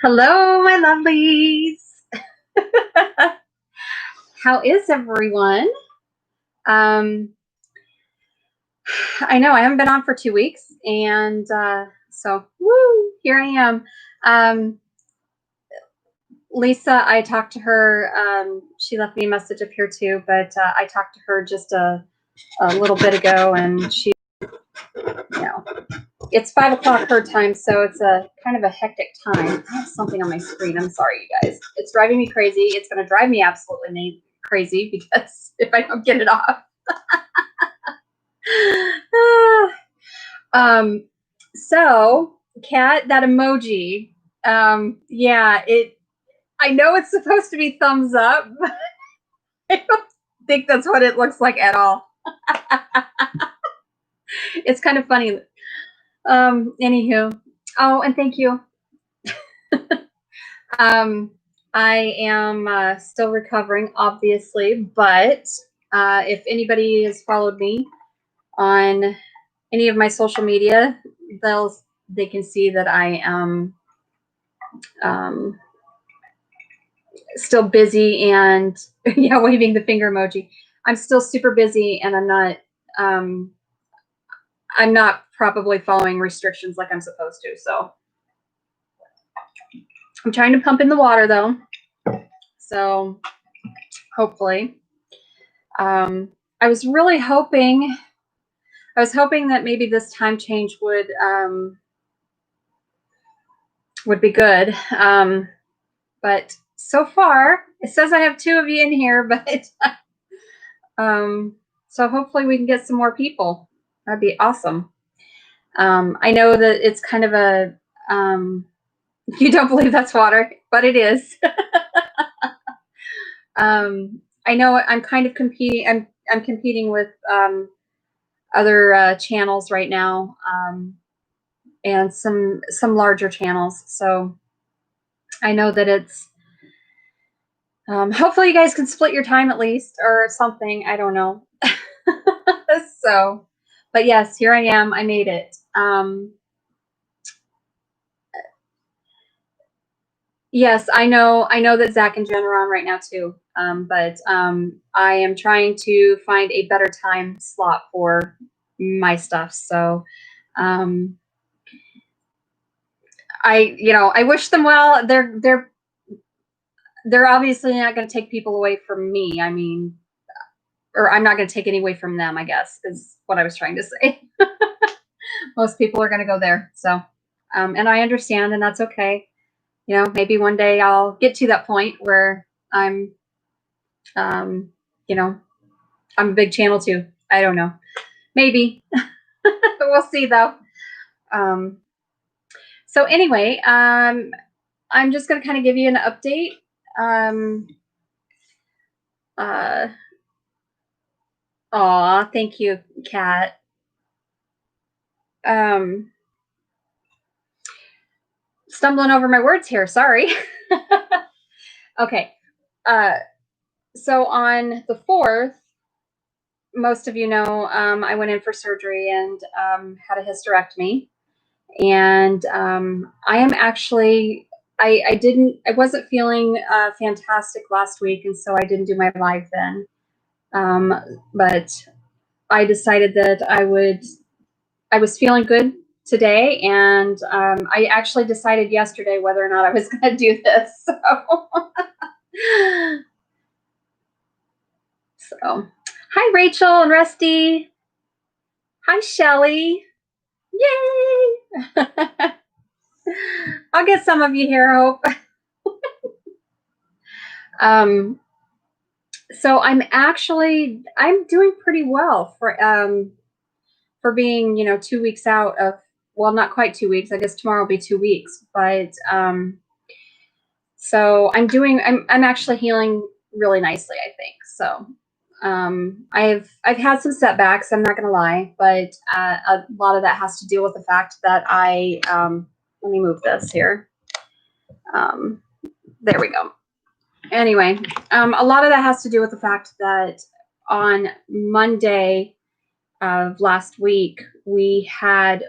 Hello, my lovelies. How is everyone? Um, I know I haven't been on for 2 weeks, and so woo, here I am. Um, Lisa, I talked to her. She left me a message up here too, but I talked to her just a little bit ago, and she, it's 5 o'clock her time, so it's a kind of a hectic time. I have something on my screen. I'm sorry, you guys. It's driving me crazy. It's going to drive me absolutely crazy because if I don't get it off. So Kat, that emoji, yeah, I know it's supposed to be thumbs up, but I don't think that's what it looks like at all. It's kind of funny. Anywho, oh, and thank you. I am still recovering, obviously, but if anybody has followed me on any of my social media, they can see that I am still busy and yeah, waving the finger emoji. I'm still super busy, and I'm not probably following restrictions like I'm supposed to. So I'm trying to pump in the water though. So hopefully, I was really hoping. I was hoping that maybe this time change would be good. But so far, it says I have 2 of you in here, but so hopefully we can get some more people. That'd be awesome. I know that it's kind of a you don't believe that's water, but it is. I know I'm kind of competing. I'm competing with other channels right now, and some larger channels. So I know that it's. Hopefully, you guys can split your time at least, or something. I don't know. So, but yes, here I am. I made it. Yes, I know. I know that Zach and Jen are on right now too. But I am trying to find a better time slot for my stuff. So, um, I wish them well. They're obviously not going to take people away from me. I mean, or I'm not going to take any away from them, I guess, is what I was trying to say. Most people are going to go there. So, and I understand, and that's okay. Maybe one day I'll get to that point where I'm, um, I'm a big channel too. I don't know. Maybe. We'll see though. Um, so anyway, I'm just going to kind of give you an update. Aw, thank you, Kat. Stumbling over my words here. Sorry. Okay. So on the 4th, most of you know, I went in for surgery and had a hysterectomy. And I am actually, I wasn't feeling fantastic last week, and so I didn't do my live then. But I decided that I was feeling good today, and I actually decided yesterday whether or not I was going to do this. So, hi Rachel and Rusty. Hi Shelly. Yay! I'll get some of you here, I hope. So I'm doing pretty well for being 2 weeks out of, well, not quite 2 weeks. I guess tomorrow will be 2 weeks, but so I'm actually healing really nicely, I think. So I've had some setbacks, I'm not gonna lie, but a lot of that has to deal with the fact that let me move this here. There we go. Anyway, a lot of that has to do with the fact that on Monday of last week, we had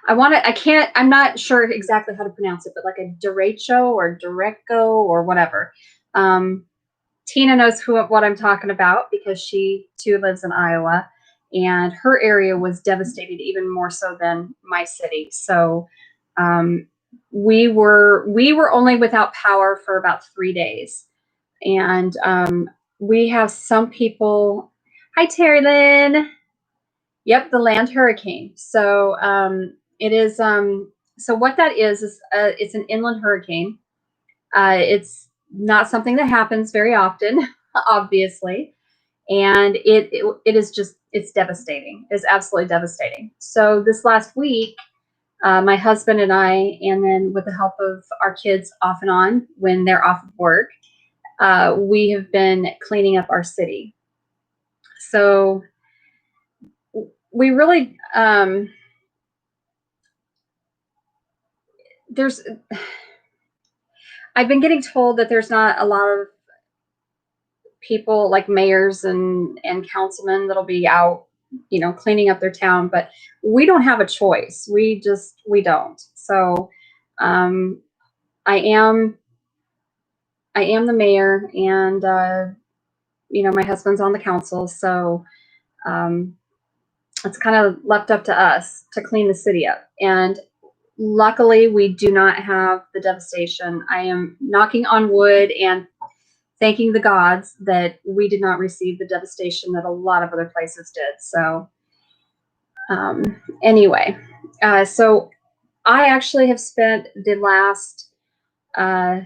I'm not sure exactly how to pronounce it, but like a derecho or direco or whatever. Tina knows what I'm talking about because she too lives in Iowa, and her area was devastated even more so than my city. So um, we were only without power for about 3 days, and we have some people. Hi, Terry Lynn. Yep, the land hurricane. So it is. So what that is it's an inland hurricane. It's not something that happens very often, obviously, and it is just it's devastating. It's absolutely devastating. So this last week, my husband and I, and then with the help of our kids off and on when they're off of work, we have been cleaning up our city. So we really there's I've been getting told that there's not a lot of people like mayors and councilmen that'll be out, cleaning up their town, but we don't have a choice. We don't. So um, I am I am the mayor, and my husband's on the council, so um, it's kind of left up to us to clean the city up. And luckily, we do not have the devastation. I am knocking on wood and thanking the gods that we did not receive the devastation that a lot of other places did. So anyway, so I actually have spent uh,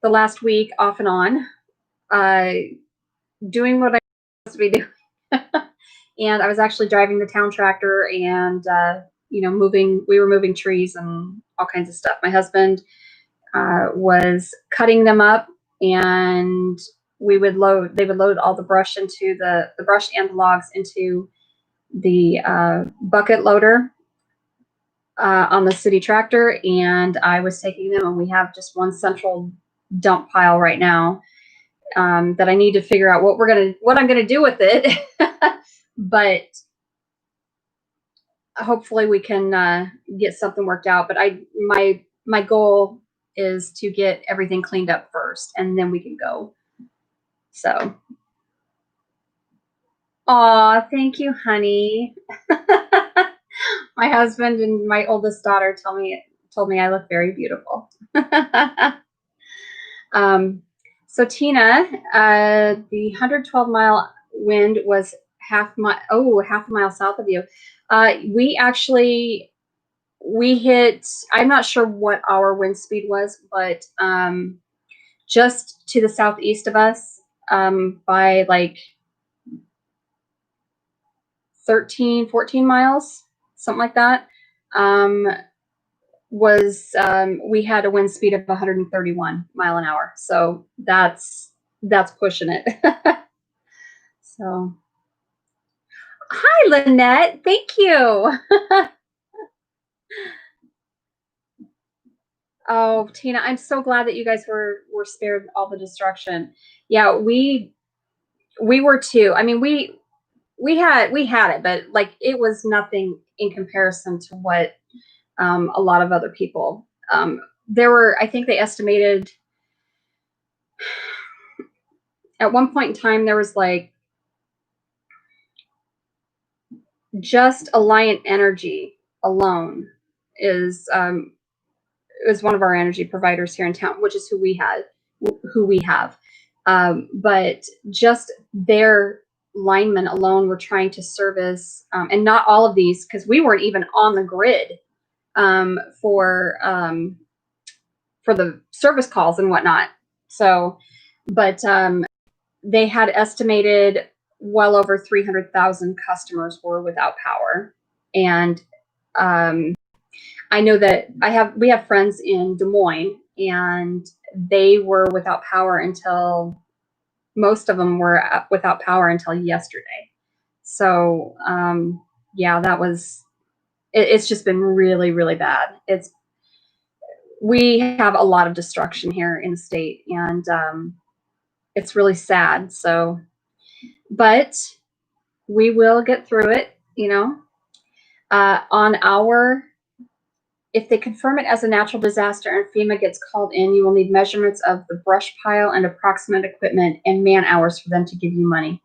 the last week off and on uh, doing what I was supposed to be doing. And I was actually driving the town tractor and we were moving trees and all kinds of stuff. My husband was cutting them up, and they would load all the brush into the brush and the logs into the bucket loader on the city tractor, and I was taking them, and we have just one central dump pile right now that I need to figure out what I'm gonna do with it. But hopefully we can get something worked out. But my goal is to get everything cleaned up first, and then we can go. So, aw, thank you, honey. My husband and my oldest daughter told me I look very beautiful. So Tina, the 112-mile wind was half a mile south of you. We hit, I'm not sure what our wind speed was, but just to the southeast of us, by like 13, 14 miles, something like that, we had a wind speed of 131 mile an hour. So that's pushing it. So, hi, Lynette. Thank you. Oh, Tina, I'm so glad that you guys were spared all the destruction. Yeah, we were too. I mean, we had it, but like it was nothing in comparison to what a lot of other people. There were, I think they estimated at one point in time there was like just Alliant Energy alone is one of our energy providers here in town, which is who we have. But just their linemen alone were trying to service, and not all of these, because we weren't even on the grid for the service calls and whatnot. So, but they had estimated well over 300,000 customers were without power. And I know that we have friends in Des Moines, and they were without power until most of them were without power until yesterday. So yeah, it's just been really, really bad. We have a lot of destruction here in the state, and it's really sad. So, but we will get through it, On our, if they confirm it as a natural disaster and FEMA gets called in, you will need measurements of the brush pile and approximate equipment and man hours for them to give you money.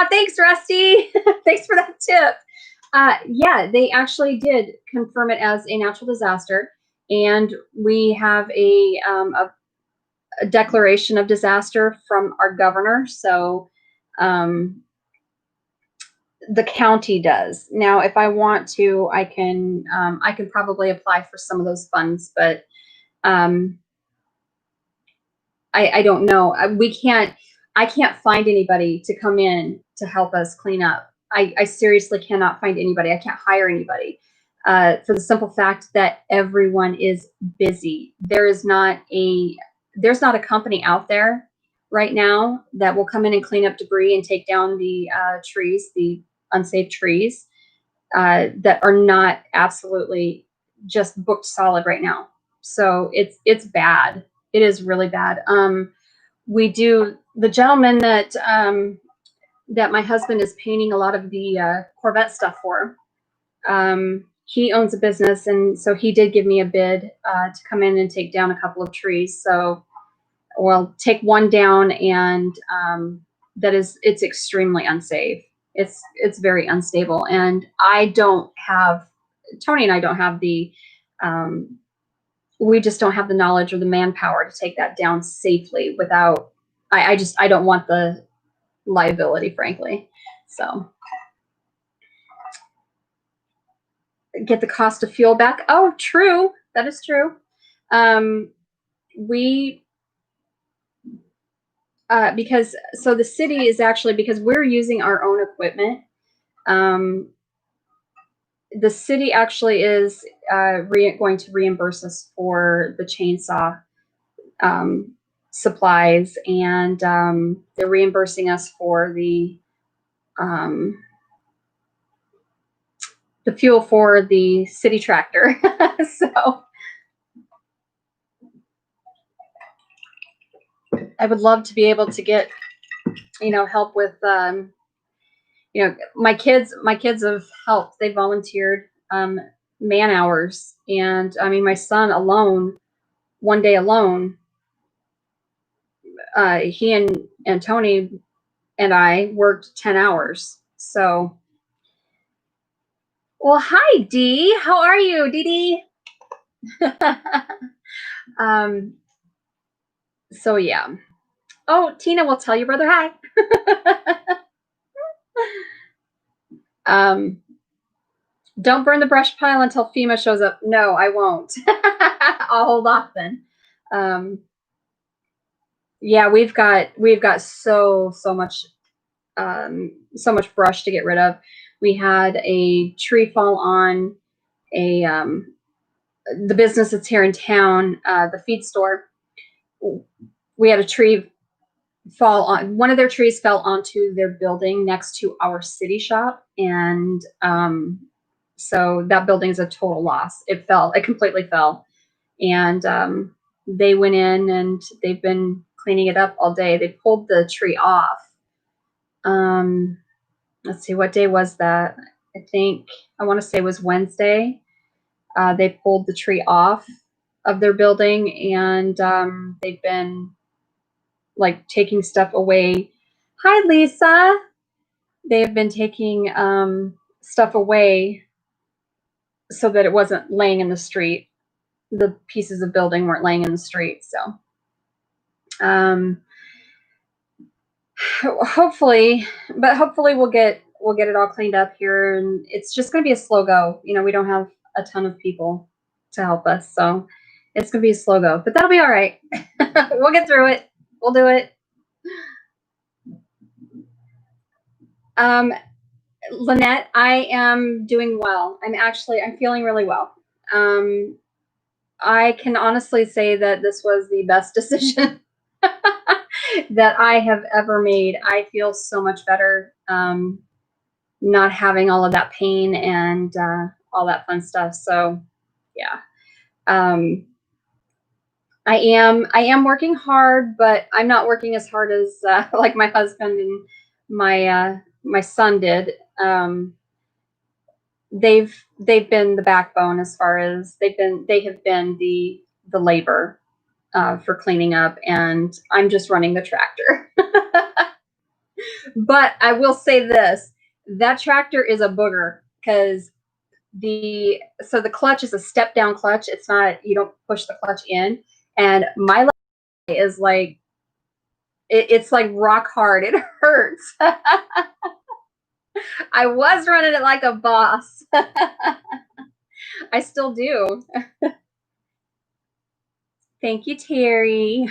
Thanks, Rusty. Thanks for that tip. Yeah, they actually did confirm it as a natural disaster, and we have a declaration of disaster from our governor. So the county does. Now, if I want to, I can probably apply for some of those funds, but I don't know. I can't find anybody to come in to help us clean up. I seriously cannot find anybody. I can't hire anybody for the simple fact that everyone is busy. There's not a company out there right now that will come in and clean up debris and take down the trees, the unsafe trees that are not absolutely just booked solid right now. So it's bad. It is really bad. The gentleman that that my husband is painting a lot of the Corvette stuff for. He owns a business, and so he did give me a bid to come in and take down a couple of trees. So, well, take one down, and it's extremely unsafe. It's very unstable, and Tony and I don't have the we just don't have the knowledge or the manpower to take that down safely without. I don't want the liability, frankly. So get the cost of fuel back. Oh, true. That is true. Because the city is actually, because we're using our own equipment, the city actually is going to reimburse us for the chainsaw supplies, and they're reimbursing us for the fuel for the city tractor. So I would love to be able to get, help with, my kids have helped. They volunteered man hours. And I mean, my son alone, one day alone, he and Tony and I worked 10 hours. So, well, hi, Dee. How are you, Dee Dee? So yeah. Oh, Tina will tell your brother hi. Don't burn the brush pile until FEMA shows up. No, I won't. I'll hold off then. Yeah, we've got so much brush to get rid of. We had a tree fall on the business that's here in town, the feed store. We had a tree fall on, one of their trees fell onto their building next to our city shop, and so that building is a total loss. It completely fell, and they went in and they've been cleaning it up all day. They pulled the tree off. Let's see, what day was that? I want to say it was Wednesday. They pulled the tree off of their building, and they've been like taking stuff away. Hi, Lisa. They've been taking stuff away so that it wasn't laying in the street. The pieces of building weren't laying in the street. So hopefully we'll get it all cleaned up here, and it's just going to be a slow go. We don't have a ton of people to help us, so it's going to be a slow go, but that'll be all right. We'll get through it. We'll do it. Lynette, I am doing well. I'm feeling really well. I can honestly say that this was the best decision that I have ever made. I feel so much better not having all of that pain and all that fun stuff. So yeah. I am working hard, but I'm not working as hard as like my husband and my son did. they've been the backbone as far as they have been the labor for cleaning up, and I'm just running the tractor. But I will say this, that tractor is a booger, because the clutch is a step down clutch. It's not, you don't push the clutch in, and my leg is like, it's like rock hard. It hurts. I was running it like a boss. I still do. Thank you, Terry.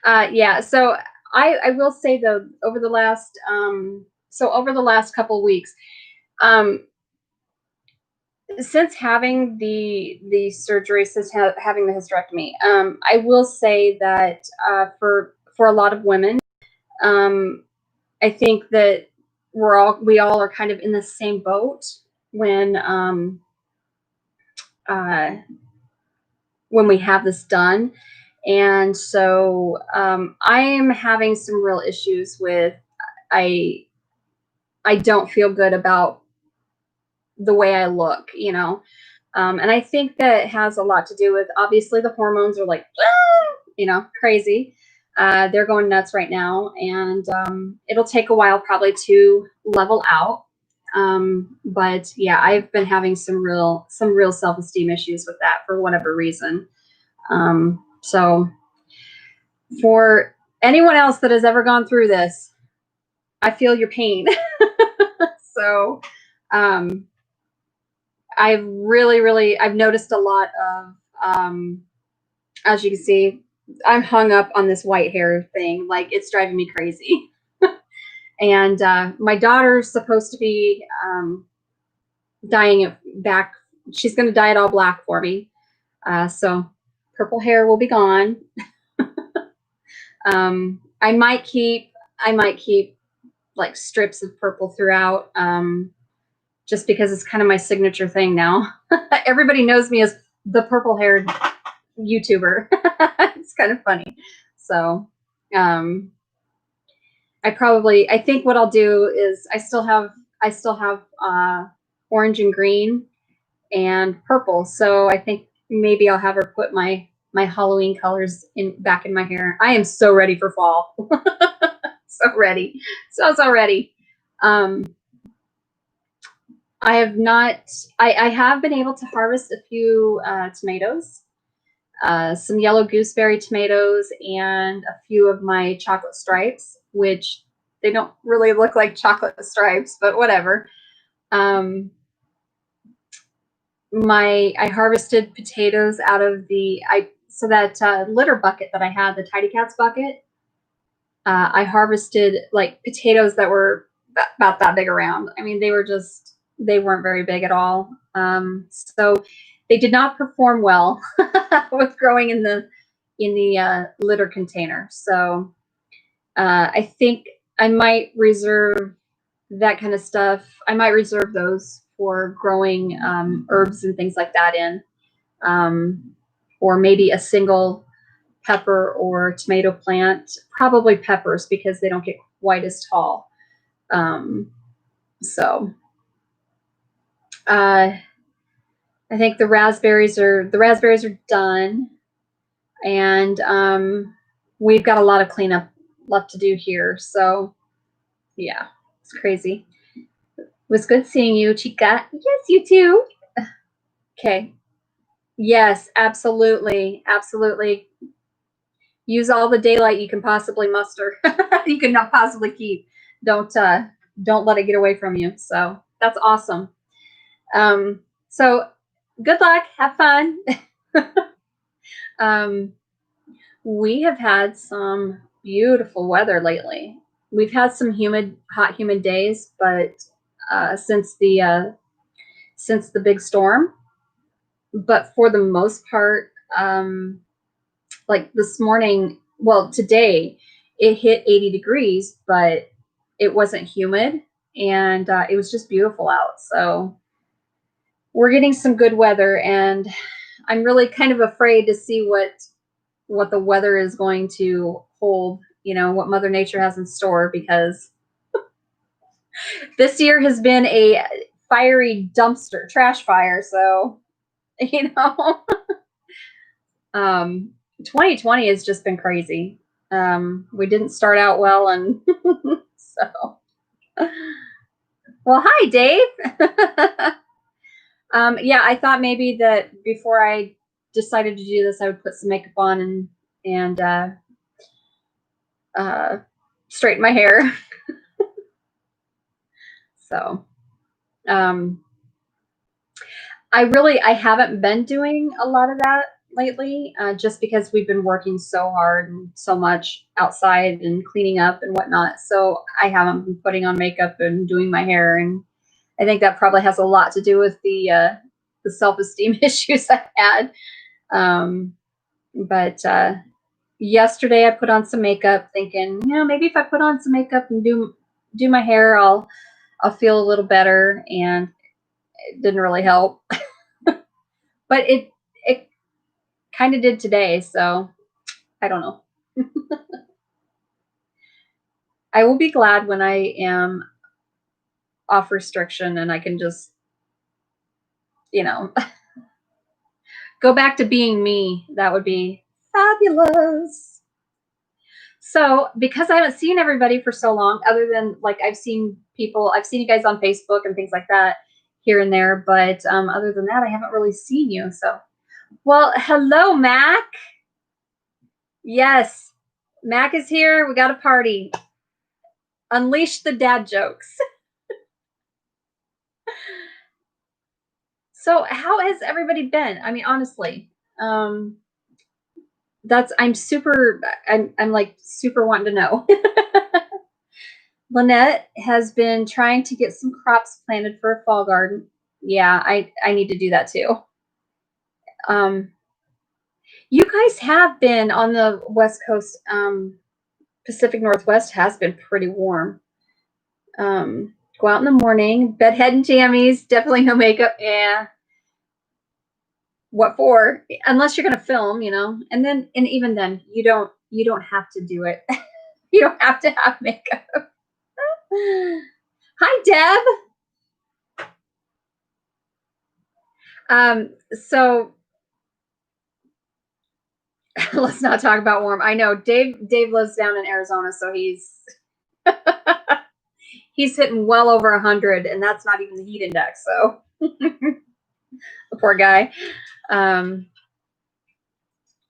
Yeah, so I will say though, over the last couple weeks, since having the surgery, since having the hysterectomy, I will say that for a lot of women, I think that we all are kind of in the same boat when we have this done. And so I am having some real issues with, I don't feel good about the way I look, you know. And I think that has a lot to do with, obviously, the hormones are like, you know, crazy. They're going nuts right now, and it'll take a while probably to level out. But yeah, I've been having some real self-esteem issues with that for whatever reason. So for anyone else that has ever gone through this, I feel your pain. So I've noticed a lot of, as you can see, I'm hung up on this white hair thing. Like, it's driving me crazy. And my daughter's supposed to be dyeing it back. She's going to dye it all black for me. So purple hair will be gone. I might keep like strips of purple throughout, just because it's kind of my signature thing now. Everybody knows me as the purple haired YouTuber. It's kind of funny. So I think what I'll do is, I still have orange and green and purple. So I think maybe I'll have her put my Halloween colors back in my hair. I am so ready for fall. So ready. So ready. I have not, I have been able to harvest a few tomatoes, some yellow gooseberry tomatoes, and a few of my chocolate stripes, which they don't really look like chocolate stripes, but whatever. I harvested potatoes out of that litter bucket that I had, the Tidy Cats bucket. I harvested like potatoes that were about that big around. I mean, they weren't very big at all. So they did not perform well with growing in the litter container. So I think I might reserve that kind of stuff. I might reserve those for growing herbs and things like that in, or maybe a single pepper or tomato plant, probably peppers, because they don't get quite as tall. So I think the raspberries are done, and we've got a lot of cleanup left to do here. So yeah, it's crazy. It was good seeing you, Chica. Yes, you too. Okay. Yes, absolutely. Absolutely. Use all the daylight you can possibly muster. You can not possibly keep. Don't let it get away from you. So that's awesome. So good luck. Have fun. We have had some beautiful weather lately. We've had some hot, humid days, but since the big storm. But for the most part, like this morning, well, today, it hit 80 degrees, but it wasn't humid, and it was just beautiful out. So we're getting some good weather, and I'm really kind of afraid to see what the weather is going to hold, you know, what Mother Nature has in store, because this year has been a fiery dumpster, trash fire. So, 2020 has just been crazy. We didn't start out well, and so. Well, hi, Dave. Yeah, I thought maybe that before I decided to do this, I would put some makeup on and straighten my hair. So, I haven't been doing a lot of that lately, just because we've been working so hard and so much outside and cleaning up and whatnot. So I haven't been putting on makeup and doing my hair, and I think that probably has a lot to do with the self-esteem issues I had. But yesterday I put on some makeup, thinking, maybe if I put on some makeup and do my hair, I'll feel a little better, and it didn't really help. But it kind of did today, so I don't know. I will be glad when I am off restriction and I can just, go back to being me. That would be fabulous. So, because I haven't seen everybody for so long, other than like I've seen you guys on Facebook and things like that here and there, but other than that, I haven't really seen you. So, well, hello, Mac. Yes, Mac is here. We got a party. Unleash the dad jokes. So, how has everybody been? I mean, honestly, I'm like super wanting to know. Lynette has been trying to get some crops planted for a fall garden. Yeah, I need to do that too. You guys have been on the West Coast. Pacific Northwest has been pretty warm. Go out in the morning, bedhead and jammies, definitely no makeup. Yeah. What for? Unless you're gonna film, and even then, you don't have to do it. You don't have to have makeup. Hi, Deb. So let's not talk about warm. I know Dave lives down in Arizona, so he's hitting well over 100, and that's not even the heat index. So the poor guy.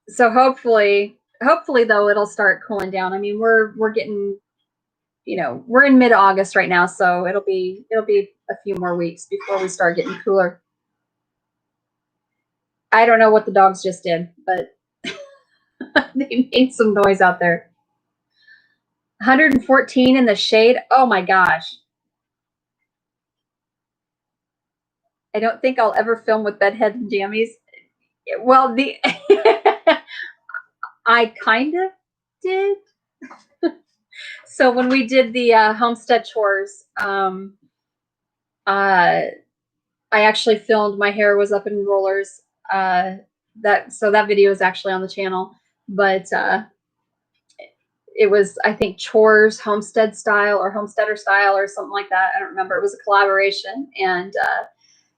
So hopefully though it'll start cooling down. I mean, we're getting, we're in mid-August right now, so it'll be a few more weeks before we start getting cooler. I don't know what the dogs just did, but they made some noise out there. 114 in the shade. Oh my gosh. I don't think I'll ever film with bedhead and jammies. Well, I kind of did. So when we did the homestead chores, I actually filmed. My hair was up in rollers. That video is actually on the channel, but it was, I think, chores homestead style or homesteader style or something like that. I don't remember. It was a collaboration, and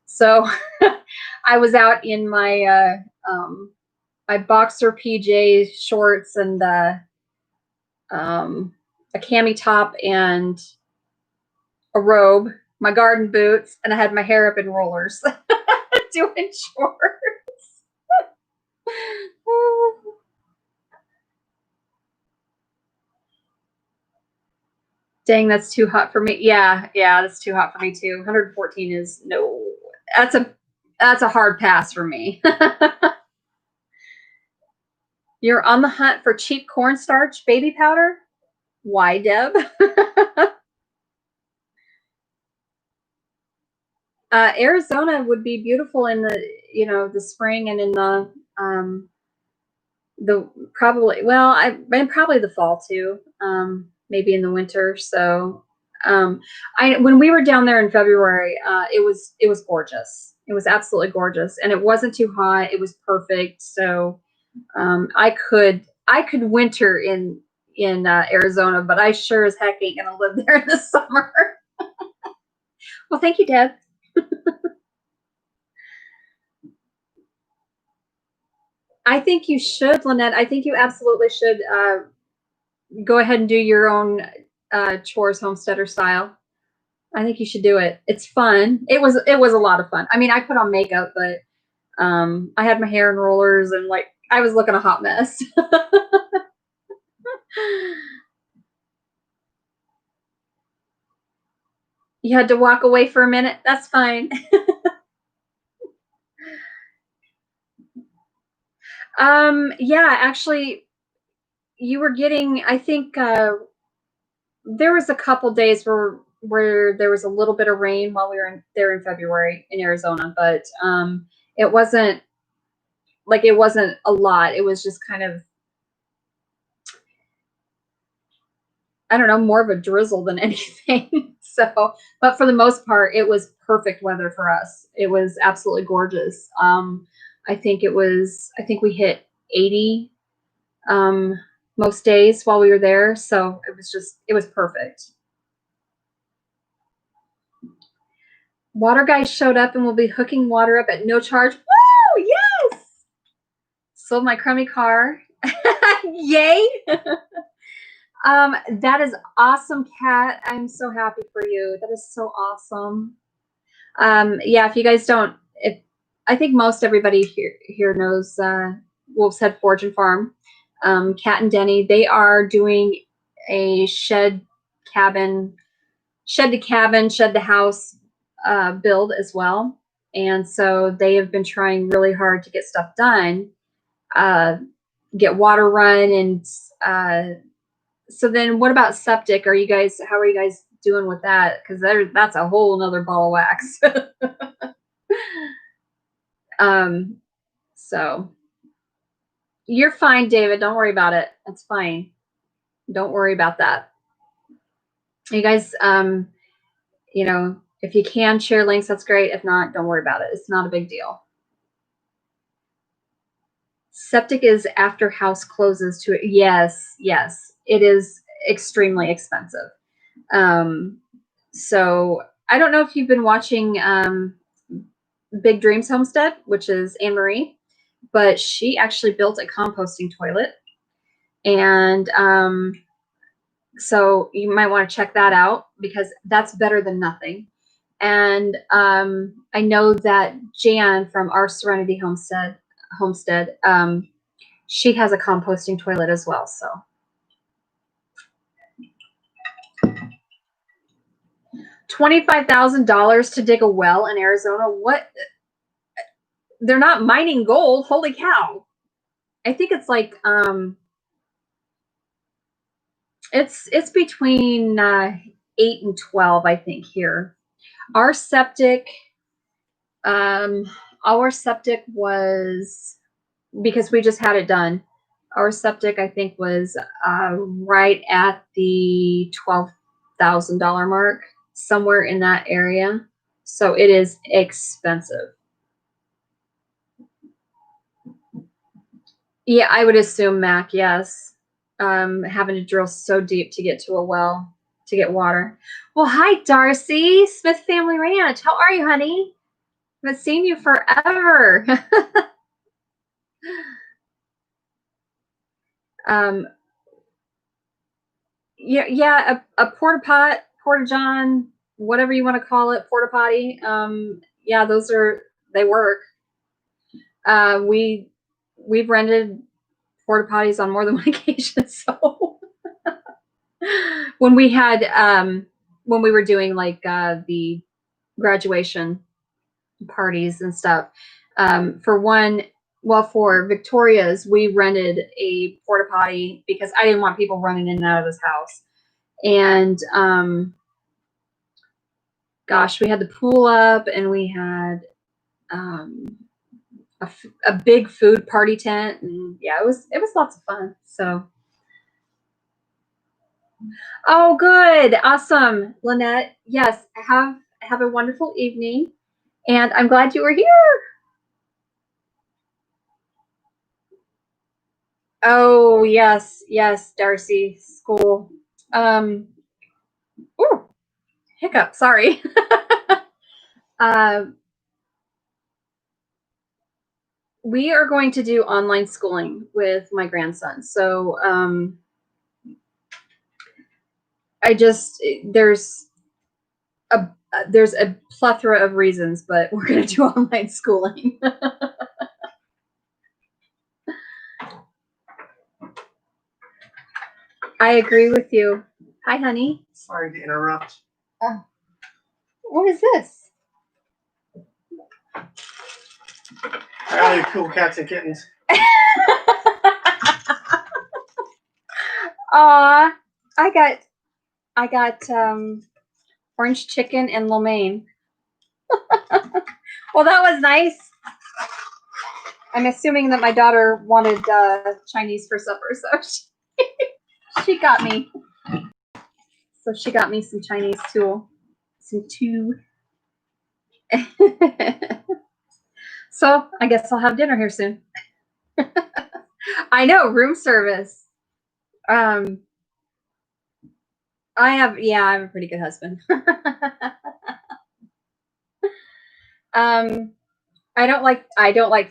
so I was out in my my boxer PJ shorts and a cami top and a robe, my garden boots, and I had my hair up in rollers doing chores. Dang, that's too hot for me. Yeah, that's too hot for me too. 114 is no. That's a hard pass for me. You're on the hunt for cheap cornstarch baby powder? Why, Deb? Arizona would be beautiful in the spring and in the probably the fall too. Maybe in the winter. So when we were down there in February, it was gorgeous. It was absolutely gorgeous, and it wasn't too hot. It was perfect. So I could winter in Arizona, but I sure as heck ain't gonna live there in the summer. Well, thank you, Deb. I think you should, Lynette. I think you absolutely should go ahead and do your own chores homesteader style. I think you should do it. It's fun. It was a lot of fun. I mean, I put on makeup, but I had my hair in rollers and like I was looking a hot mess. You had to walk away for a minute. That's fine. Yeah, actually, you were getting, I think there was a couple days where there was a little bit of rain while we were there in February in Arizona, but it wasn't a lot. It was just kind of, I don't know, more of a drizzle than anything. So, but for the most part, it was perfect weather for us. It was absolutely gorgeous. I think we hit 80 most days while we were there. So it was perfect. Water guys showed up and will be hooking water up at no charge. Woo! Yes! Sold my crummy car. Yay! That is awesome, Kat. I'm so happy for you. That is so awesome. Yeah, if you guys don't, I think most everybody here knows Wolf's Head Forge and Farm. Kat and Denny, they are doing a shed to house build as well. And so they have been trying really hard to get stuff done, get water run. And so then what about septic? How are you guys doing with that? Because that's a whole nother ball of wax. So you're fine, David. Don't worry about it. That's fine. Don't worry about that. You guys, if you can share links, that's great. If not, don't worry about it. It's not a big deal. Septic is after house closes to it. Yes. It is extremely expensive. So I don't know if you've been watching Big Dreams Homestead, which is Anne Marie, but she actually built a composting toilet. And so you might want to check that out because that's better than nothing. And I know that Jan from our Serenity Homestead, she has a composting toilet as well. So $25,000 to dig a well in Arizona. What? They're not mining gold. Holy cow. I think it's like it's between 8 and 12, I think, here. Our septic was, because we just had it done, our septic, I think, was right at the $12,000 mark, somewhere in that area. So it is expensive. Yeah, I would assume, Mac, yes. Having to drill so deep to get to a well to get water. Well, hi, Darcy, Smith Family Ranch. How are you, honey? Haven't seen you forever. Yeah, a porta john, whatever you want to call it, porta potty. Yeah, they work. We've rented porta potties on more than one occasion. So when we were doing like the graduation parties and stuff, for Victoria's, we rented a porta potty because I didn't want people running in and out of this house. And gosh, we had the pool up, and we had a big food party tent, and yeah, it was lots of fun. So, oh, good, awesome, Lynette. Yes, have a wonderful evening, and I'm glad you were here. Oh, yes, Darcy, school. Ooh, hiccup, sorry. We are going to do online schooling with my grandson. So there's a plethora of reasons, but we're going to do online schooling. I agree with you. Hi, honey. Sorry to interrupt. What is this? I got any cool cats and kittens. Aw, I got orange chicken and lo mein. Well, that was nice. I'm assuming that my daughter wanted Chinese for supper, so she got me. So she got me some Chinese too. So I guess I'll have dinner here soon. I know, room service. I have a pretty good husband. I don't like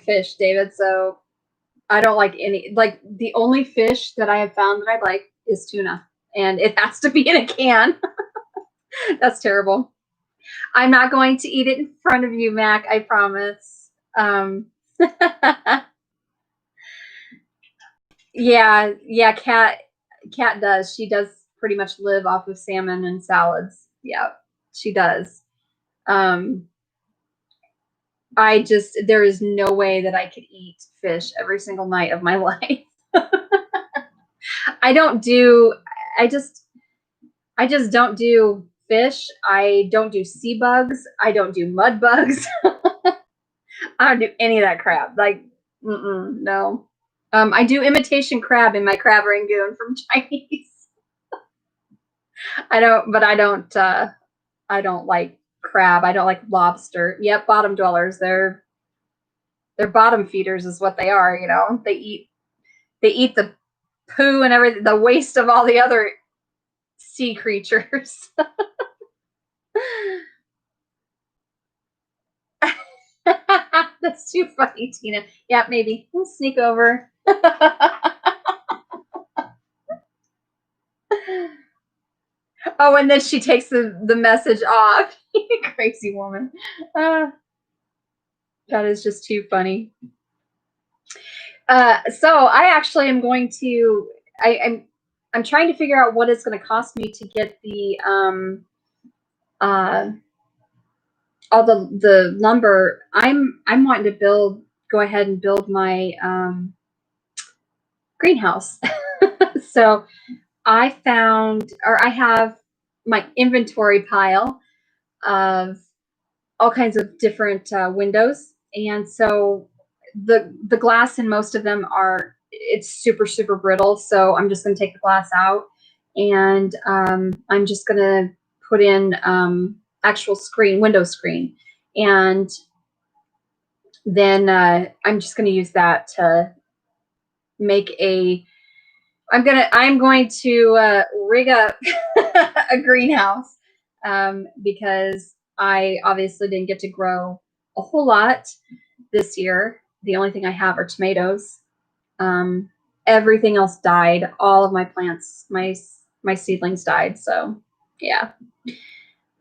fish, David, so I don't like any, like the only fish that I have found that I like is tuna, and it has to be in a can. That's terrible. I'm not going to eat it in front of you, Mac, I promise. Yeah, Cat does. She does pretty much live off of salmon and salads. Yeah, she does. There is no way that I could eat fish every single night of my life. I just don't do fish. I don't do sea bugs. I don't do mud bugs. I don't do any of that crap. Like, no. I do imitation crab in my crab rangoon from Chinese. I don't like crab. I don't like lobster. Yep, bottom dwellers. They're bottom feeders is what they are, you know. They eat the poo and everything, the waste of all the other sea creatures. That's too funny, Tina. Yeah, maybe. We'll sneak over. Oh, and then she takes the message off. Crazy woman. That is just too funny. So I actually am going to. I'm trying to figure out what it's going to cost me to get the all the lumber. I'm wanting to go ahead and build my greenhouse. So I have my inventory pile of all kinds of different windows, and so the glass in most of them it's super brittle. So I'm just going to take the glass out, and I'm just going to put in actual window screen, and then I'm just going to use that to make I'm going to rig up a greenhouse because I obviously didn't get to grow a whole lot this year. The only thing I have are tomatoes. Everything else died. All of my plants, my seedlings died. So yeah, you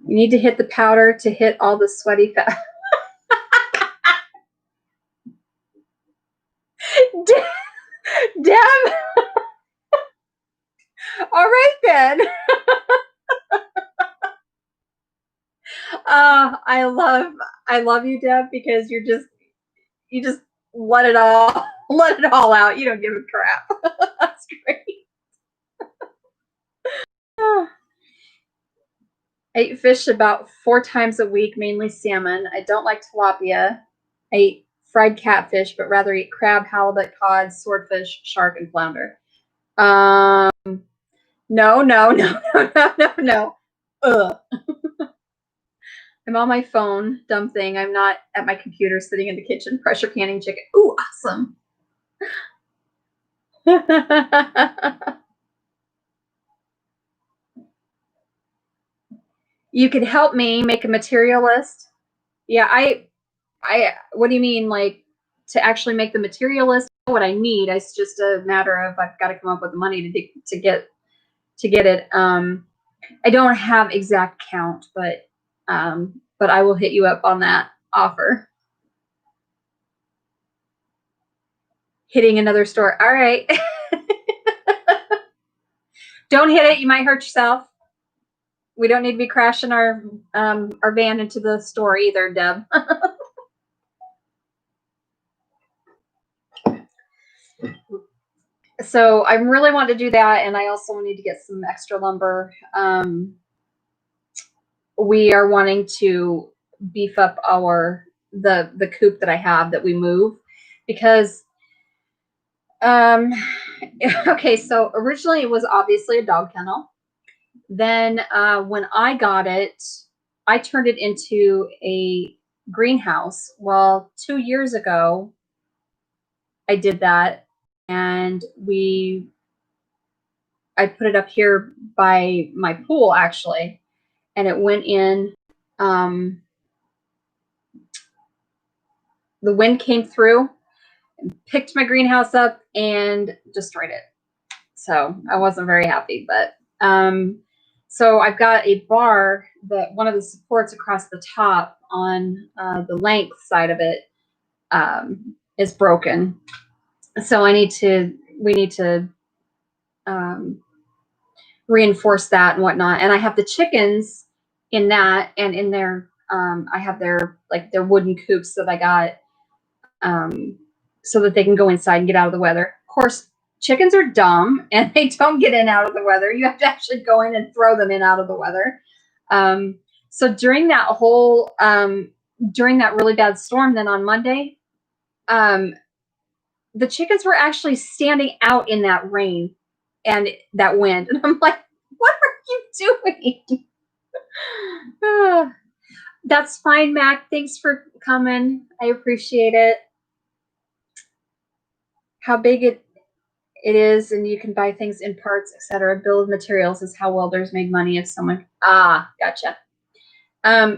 need to hit the powder to hit all the sweaty fat. Deb. All right then. I love you, Deb, because you just let it all out. You don't give a crap. That's great. I eat fish about 4 times a week, mainly salmon. I don't like tilapia. I eat fried catfish, but rather eat crab, halibut, cod, swordfish, shark, and flounder. No. Ugh. I'm on my phone, dumb thing. I'm not at my computer sitting in the kitchen pressure canning chicken. Ooh, awesome. You could help me make a material list. Yeah, what do you mean, like, to actually make the material list? What I need, it's just a matter of I've got to come up with the money to get it. I don't have exact count, but I will hit you up on that offer. Hitting another store. All right. Don't hit it. You might hurt yourself. We don't need to be crashing our van into the store either, Deb. So I really want to do that, and I also need to get some extra lumber. We are wanting to beef up the coop that I have that we move, because okay, so originally it was obviously a dog kennel. Then when I got it, I turned it into a greenhouse. Well, 2 years ago, I did that, and I put it up here by my pool, actually, and it went in. The wind came through, picked my greenhouse up, and destroyed it. So I wasn't very happy, but so I've got a bar that one of the supports across the top on the length side of it is broken. So we need to reinforce that and whatnot. And I have the chickens in that, and in there, I have their wooden coops that I got so that they can go inside and get out of the weather. Of course, chickens are dumb and they don't get in out of the weather. You have to actually go in and throw them in out of the weather. So during that during that really bad storm, then on Monday, the chickens were actually standing out in that rain and that wind. And I'm like, what are you doing? That's fine, Mac. Thanks for coming. I appreciate it. How big it is, and you can buy things in parts, etc. Bill of materials is how welders make money. If someone gotcha.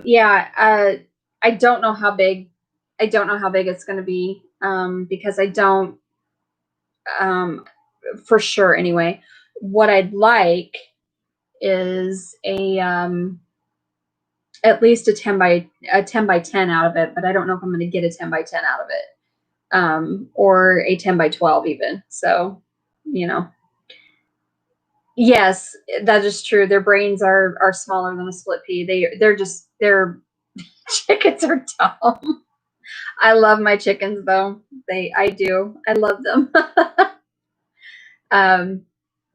Yeah, I don't know how big it's going to be because I don't for sure anyway. What I'd like is a at least a 10 by 10 out of it, but I don't know if I'm going to get a 10 by 10 out of it or a 10 by 12 even. So, you know. Yes, that is true. Their brains are smaller than a split pea. Their chickens are dumb. I love my chickens though. I do. I love them.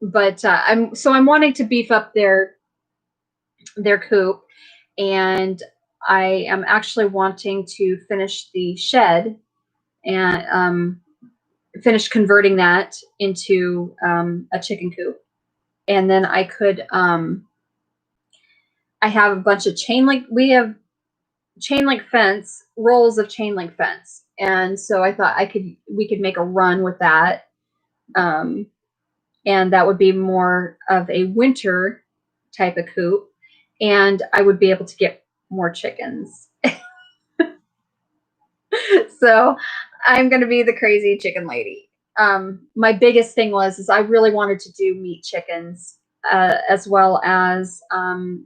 But I'm wanting to beef up their coop, and I am actually wanting to finish the shed and finish converting that into a chicken coop. And then I could I have a bunch of we have chain link fence, rolls of chain link fence. And so I thought we could make a run with that. And that would be more of a winter type of coop. And I would be able to get more chickens. So I'm going to be the crazy chicken lady. My biggest thing is I really wanted to do meat chickens as well as I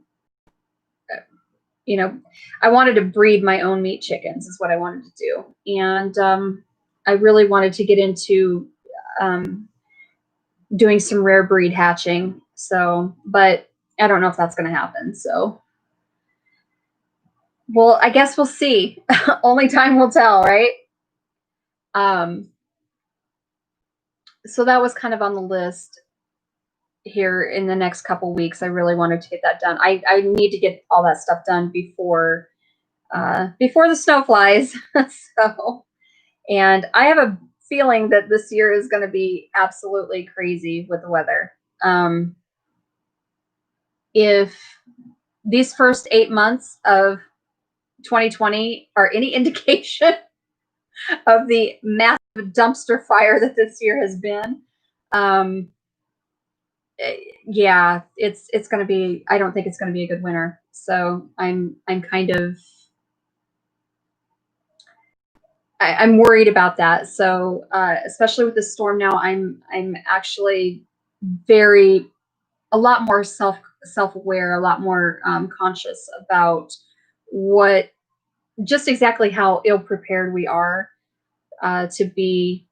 wanted to breed my own meat chickens is what I wanted to do. And I really wanted to get into doing some rare breed hatching. So, but I don't know if that's going to happen. So, well, I guess we'll see. Only time will tell, right? So that was kind of on the list here in the next couple weeks. I really wanted to get that done. I need to get all that stuff done before the snow flies. So, and I have a feeling that this year is going to be absolutely crazy with the weather. If these first 8 months of 2020 are any indication of the massive dumpster fire that this year has been, yeah, it's going to be. I don't think it's going to be a good winter. So I'm kind of I'm worried about that. So especially with the storm now, I'm actually a lot more self-aware, a lot more conscious about what just exactly how ill prepared we are to be,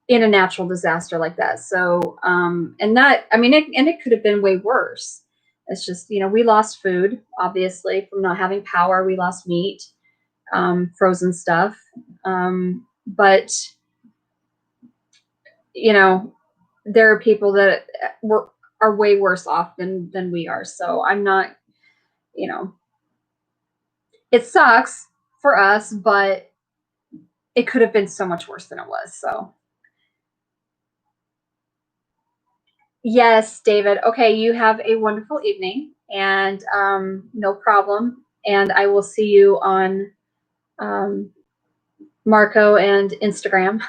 in a natural disaster like that. So and that, I mean, it could have been way worse. It's just, we lost food, obviously, from not having power. We lost meat, frozen stuff. But there are people that are way worse off than we are. So I'm not, it sucks for us, but it could have been so much worse than it was. So yes, David. Okay, you have a wonderful evening, and no problem. And I will see you on Marco and Instagram.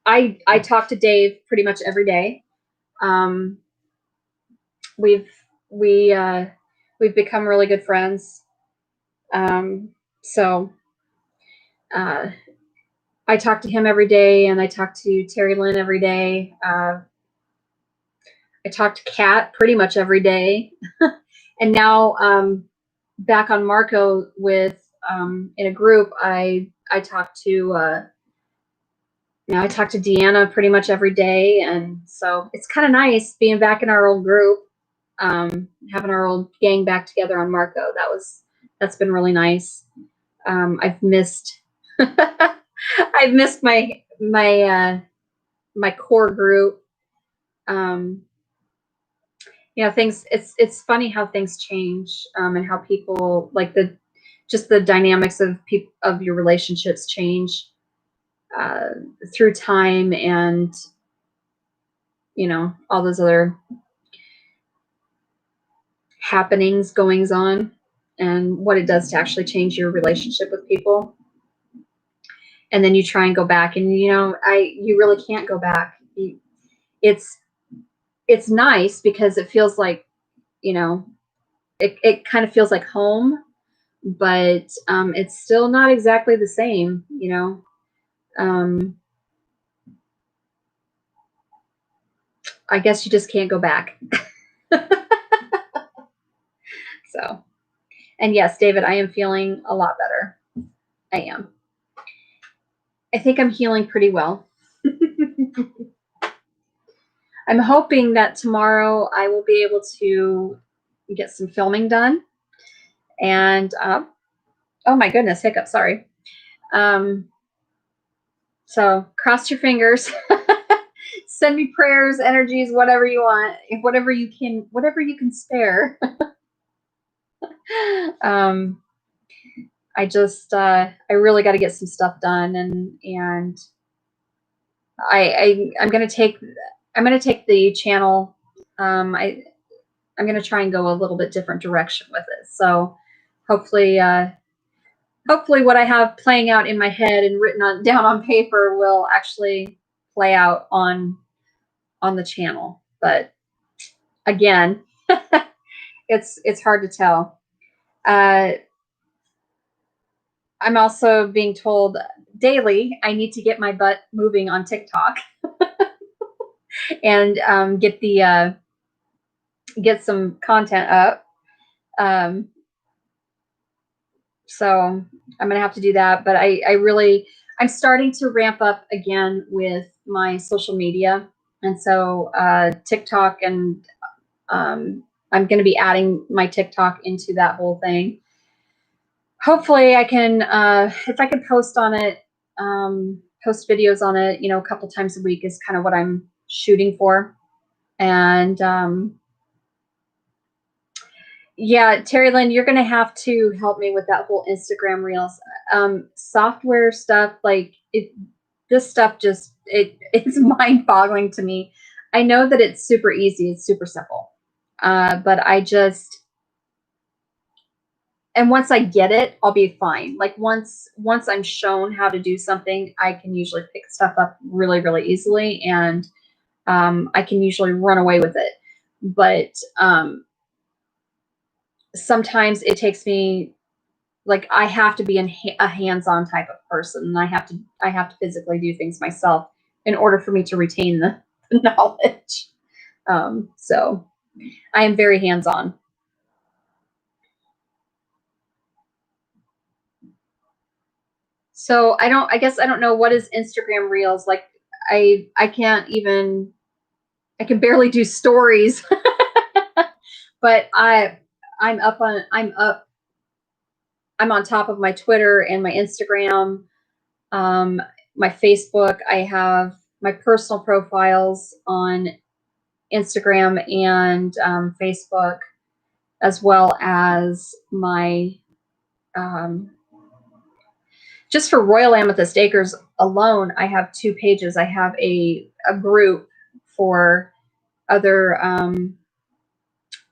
I talk to Dave pretty much every day. We've we've become really good friends. So I talk to him every day, and I talk to Terry Lynn every day. I talk to Kat pretty much every day. And now back on Marco with in a group, I talk to I talk to Deanna pretty much every day, and so it's kind of nice being back in our old group, having our old gang back together on Marco. That's been really nice. I've missed I've missed my core group. Things. It's funny how things change, and how people like the dynamics of your relationships change through time, and all those other happenings, goings on, and what it does to actually change your relationship with people. And then you try and go back, and you really can't go back. It's nice because it feels like, it kind of feels like home, but it's still not exactly the same. I guess you just can't go back. So, and yes, David, I am feeling a lot better. I am. I think I'm healing pretty well. I'm hoping that tomorrow I will be able to get some filming done. And oh my goodness, hiccup, sorry. So cross your fingers. Send me prayers, energies, whatever you want, whatever you can spare. I really got to get some stuff done, and I'm gonna take the channel. I'm gonna try and go a little bit different direction with it. So hopefully what I have playing out in my head and written down on paper will actually play out on the channel. But again, it's hard to tell. I'm also being told daily I need to get my butt moving on TikTok and get some content up. So I'm gonna have to do that. But I'm starting to ramp up again with my social media, and so TikTok, and I'm going to be adding my TikTok into that whole thing. Hopefully I can, if I can post on it, post videos on it, a couple times a week is kind of what I'm shooting for. And yeah, Terry Lynn, you're going to have to help me with that whole Instagram Reels. Software stuff, this stuff it's mind-boggling to me. I know that it's super easy, it's super simple. But and once I get it, I'll be fine. Like once I'm shown how to do something, I can usually pick stuff up really, really easily, and I can usually run away with it. But sometimes it takes me like I have to be a hands-on type of person, and I have to physically do things myself in order for me to retain the knowledge. So I am very hands-on. So I guess I don't know what is Instagram Reels. Like I can barely do stories. But I'm on top of my Twitter and my Instagram, my Facebook. I have my personal profiles on Instagram and Facebook, as well as my just for Royal Amethyst Acres alone, I have 2 pages. I have a group for other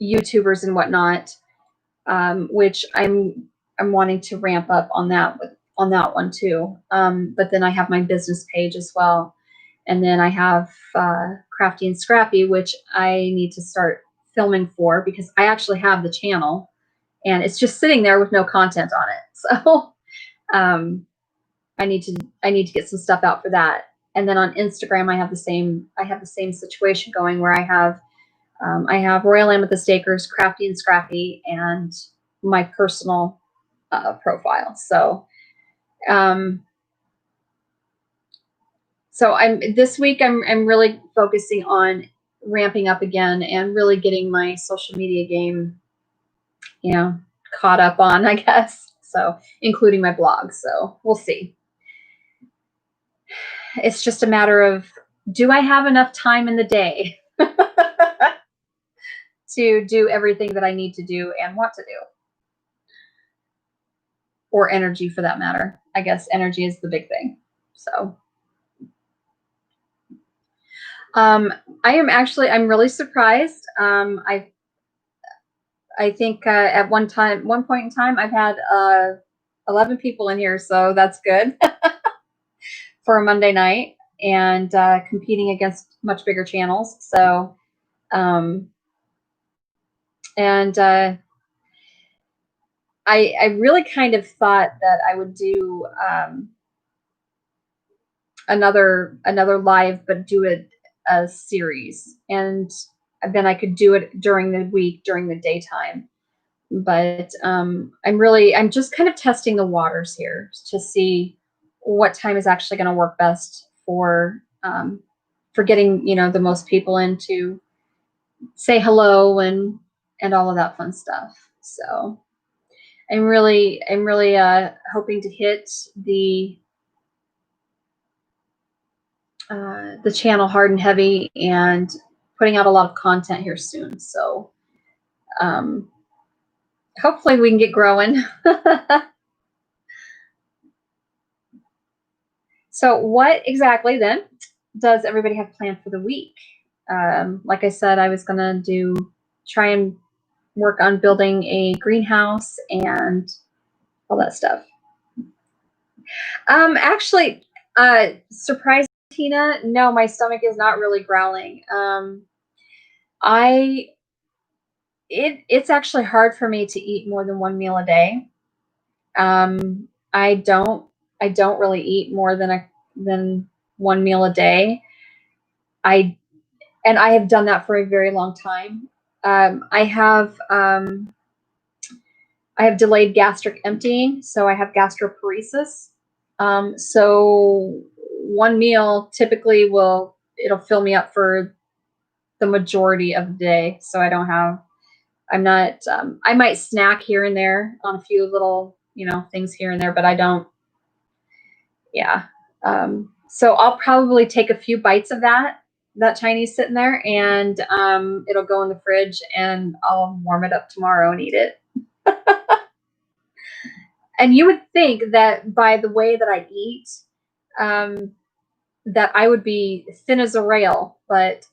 YouTubers and whatnot, which I'm wanting to ramp up on that one too. But then I have my business page as well, and then I have Crafty and Scrappy, which I need to start filming for, because I actually have the channel, and it's just sitting there with no content on it. So I need to get some stuff out for that. And then on Instagram, I have the same situation going, where I have Royal Amethyst Acres, Crafty and Scrappy, and my personal profile. So this week I'm really focusing on ramping up again and really getting my social media game, caught up on, I guess. So including my blog. So we'll see. It's just a matter of, do I have enough time in the day to do everything that I need to do and want to do? Or energy, for that matter. I guess energy is the big thing. So I'm really surprised. I think at one point in time, I've had 11 people in here, so that's good for a Monday night, and competing against much bigger channels. So, and I really kind of thought that I would do another live, but do a series, and then I could do it during the week, during the daytime. But I'm just kind of testing the waters here to see what time is actually going to work best for getting the most people in to say hello and all of that fun stuff. So I'm really hoping to hit the channel hard and heavy, and putting out a lot of content here soon. So hopefully we can get growing. So what exactly then does everybody have planned for the week? Like I said, I was gonna try and work on building a greenhouse and all that stuff. Actually, surprise, Tina, no, my stomach is not really growling. It's actually hard for me to eat more than 1 meal a day. I don't really eat more than 1 meal a day. I have done that for a very long time. I have delayed gastric emptying, so I have gastroparesis. So 1 meal typically it'll fill me up for the majority of the day. So I'm not, I might snack here and there on a few little, things here and there, but I don't, yeah. So I'll probably take a few bites of that Chinese sitting there, and it'll go in the fridge, and I'll warm it up tomorrow and eat it. And you would think that by the way that I eat, that I would be thin as a rail, but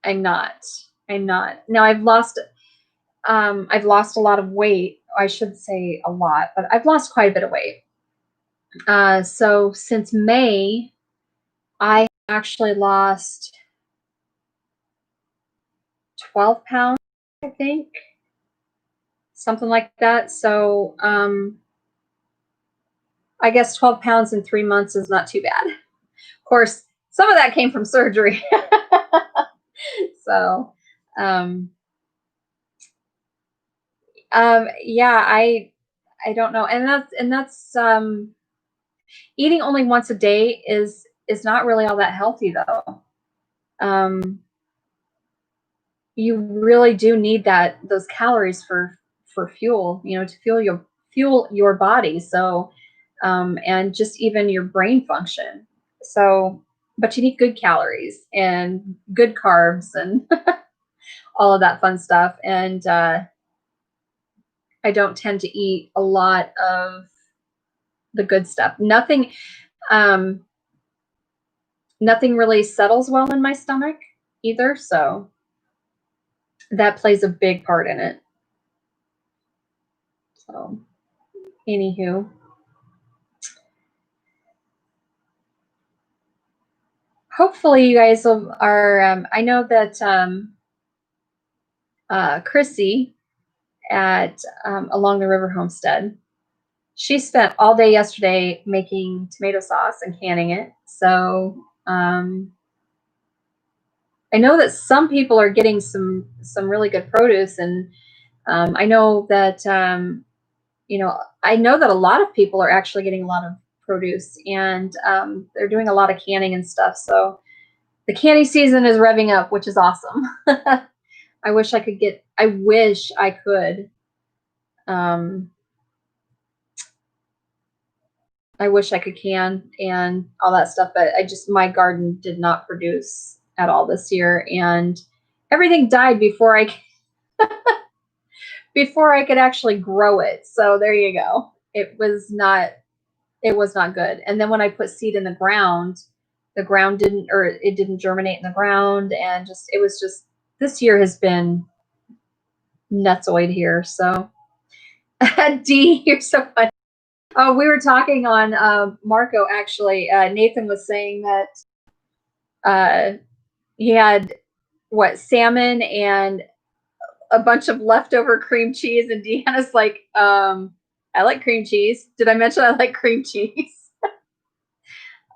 I'm not. Now I've lost a lot of weight. I should say a lot, but I've lost quite a bit of weight. So since May, I actually lost 12 pounds, I think, something like that. So I guess 12 pounds in 3 months is not too bad. Of course, some of that came from surgery. So, yeah, I don't know. And that's eating only once a day is not really all that healthy though. You really do need those calories for fuel, to fuel your body. So, and just even your brain function. So, but you need good calories and good carbs and all of that fun stuff. And I don't tend to eat a lot of the good stuff. Nothing really settles well in my stomach either. So that plays a big part in it. So, anywho. Hopefully you guys are, I know that Chrissy at Along the River Homestead, she spent all day yesterday making tomato sauce and canning it. So I know that some people are getting some really good produce, and I know that I know that a lot of people are actually getting a lot of produce, and they're doing a lot of canning and stuff. So the canning season is revving up, which is awesome. I wish I could. I wish I could can and all that stuff, but my garden did not produce at all this year, and everything died before I could actually grow it. So there you go. It was not good. And then when I put seed in the ground it didn't germinate in the ground, and this year has been nutsoid here. So D, you're so funny. Oh, we were talking on Marco, actually. Nathan was saying that he had salmon and a bunch of leftover cream cheese, and Deanna's like, I like cream cheese. Did I mention I like cream cheese?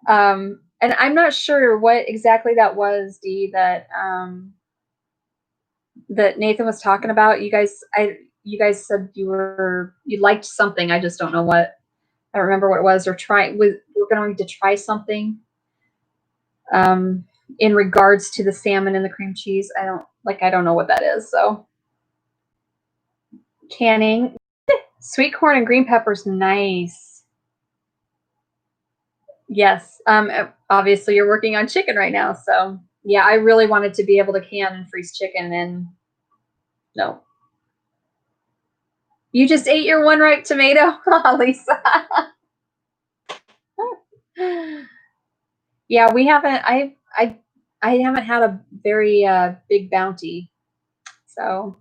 And I'm not sure what exactly that was, Dee, that Nathan was talking about. You guys said you liked something. I just don't know what. I don't remember what it was. We're going to try something in regards to the salmon and the cream cheese. I don't know what that is. So canning sweet corn and green peppers, nice. Yes. Obviously you're working on chicken right now, so yeah, I really wanted to be able to can and freeze chicken, and no. You just ate your one ripe tomato, Lisa. Yeah, we haven't. I haven't had a very big bounty, so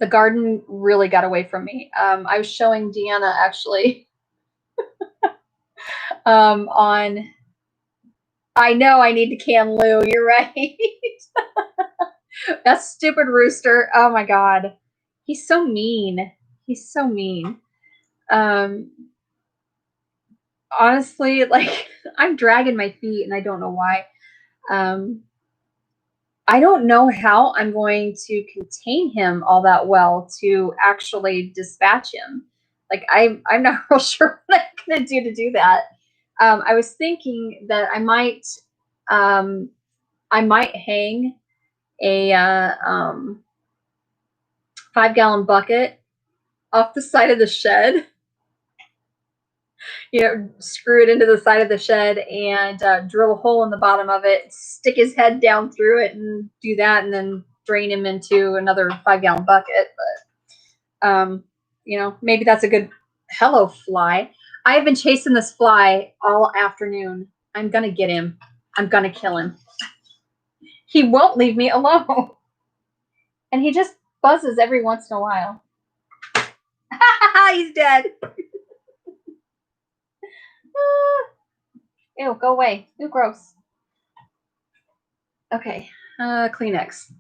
the garden really got away from me. I was showing Deanna actually on. I know I need to can Lou. You're right. That stupid rooster. Oh my God, he's so mean. He's so mean. Honestly, like I'm dragging my feet, and I don't know why. I don't know how I'm going to contain him all that well to actually dispatch him. Like I'm not real sure what I'm going to do that. I was thinking that I might hang a 5-gallon bucket off the side of the shed. Screw it into the side of the shed and drill a hole in the bottom of it, stick his head down through it, and do that, and then drain him into another 5-gallon bucket. But maybe that's a good. Hello, fly. I've been chasing this fly all afternoon. I'm gonna get him. I'm gonna kill him. He won't leave me alone, and he just buzzes every once in a while. He's dead. Ew, go away. Ew, gross. Okay, Kleenex.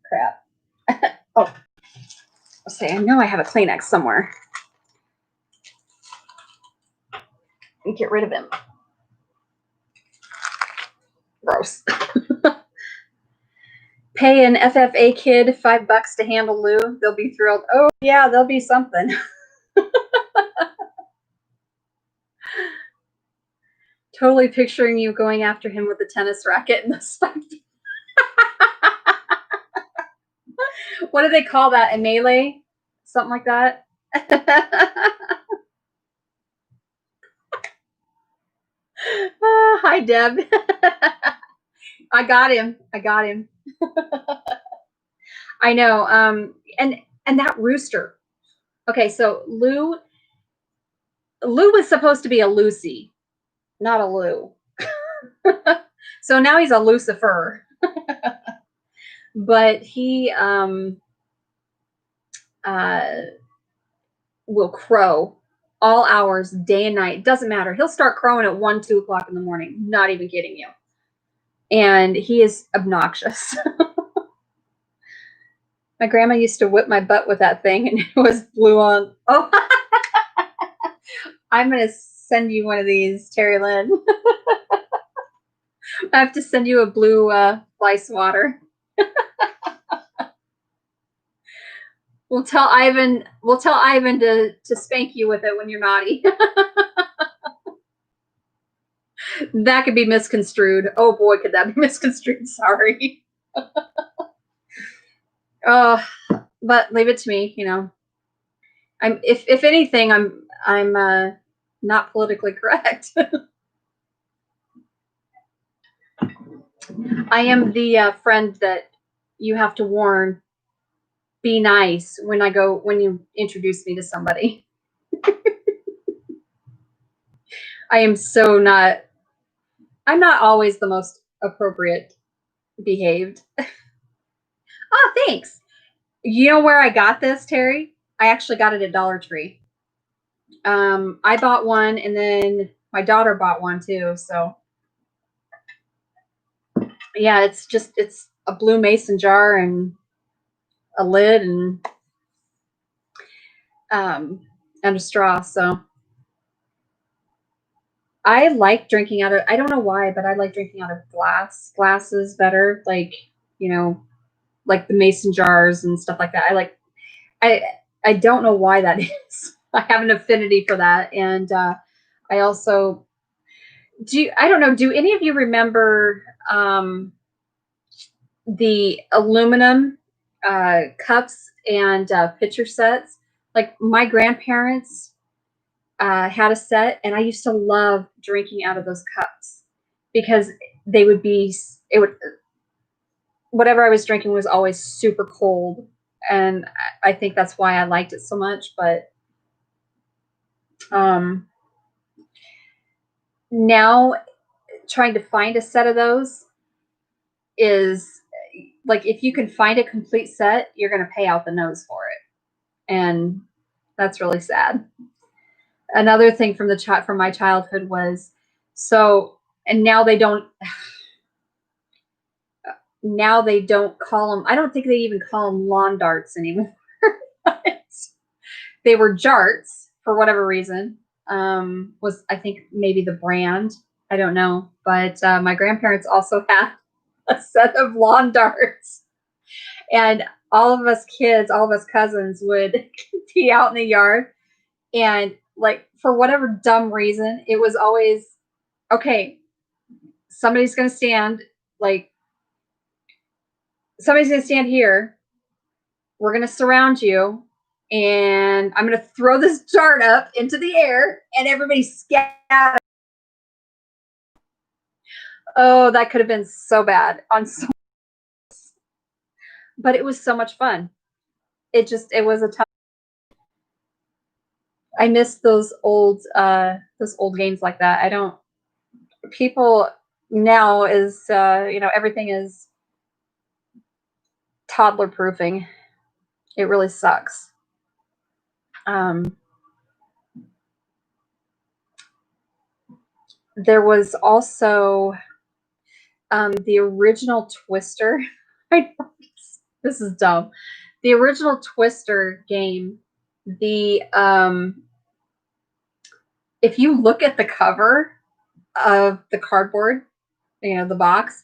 Crap. Oh, I'll say I know I have a Kleenex somewhere. and get rid of him. Gross. Pay an FFA kid $5 to handle Lou. They'll be thrilled. Oh, yeah, they'll be something. Totally picturing you going after him with a tennis racket and the spike. What do they call that? A melee? Something like that? Hi, Deb. I got him. I know. And that rooster. Okay, so Lou was supposed to be a Lucy, not a Lou. So now he's a Lucifer. But he will crow all hours, day and night. Doesn't matter. He'll start crowing at 1, 2 o'clock in the morning. Not even kidding you. And he is obnoxious. My grandma used to whip my butt with that thing, and it was blue on. Oh, I'm going to send you one of these, Terry Lynn. I have to send you a blue fly swatter. We'll tell Ivan to spank you with it when you're naughty. That could be misconstrued. Oh boy, could that be misconstrued? Sorry. Oh, but leave it to me. You know, I'm if anything, I'm not politically correct. I am the friend that you have to warn. Be nice when you introduce me to somebody. I'm not always the most appropriate behaved. Oh, thanks. You know where I got this, Terry? I actually got it at Dollar Tree. I bought one, and then my daughter bought one too. So yeah, it's a blue mason jar and a lid and a straw. So I like drinking out of, I don't know why, but I like drinking out of glasses better. Like, you know, like the mason jars and stuff like that. I don't know why that is. I have an affinity for that. And I also I don't know, do any of you remember the aluminum cups and pitcher sets? Like my grandparents had a set, and I used to love drinking out of those cups because whatever I was drinking was always super cold. And I think that's why I liked it so much. But now trying to find a set of those is like, if you can find a complete set, you're going to pay out the nose for it. And that's really sad. Another thing from my childhood was, and now they don't call them, I don't think they even call them lawn darts anymore. They were jarts for whatever reason. Was, I think, maybe the brand. I don't know. But my grandparents also had a set of lawn darts. And all of us kids, all of us cousins would be out in the yard. And like, for whatever dumb reason, it was always, okay, somebody's going to stand here. We're going to surround you. And I'm going to throw this dart up into the air, and everybody scatter. Oh, that could have been so bad but it was so much fun. It was a tough. I miss those old games like that. People now is, everything is toddler proofing. It really sucks. There was also the original Twister. This is dumb. The original Twister game, the if you look at the cover of the cardboard, the box,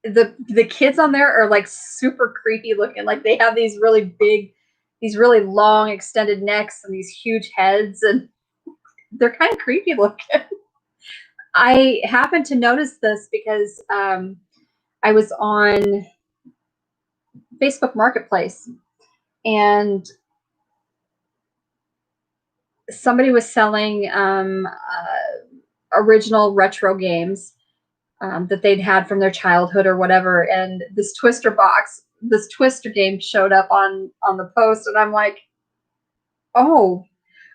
the kids on there are like super creepy looking. Like they have these really big, these really long extended necks and these huge heads, and they're kind of creepy looking. I happened to notice this because I was on Facebook Marketplace and somebody was selling original retro games that they'd had from their childhood or whatever. And this Twister box, this Twister game showed up on the post. And I'm like, oh,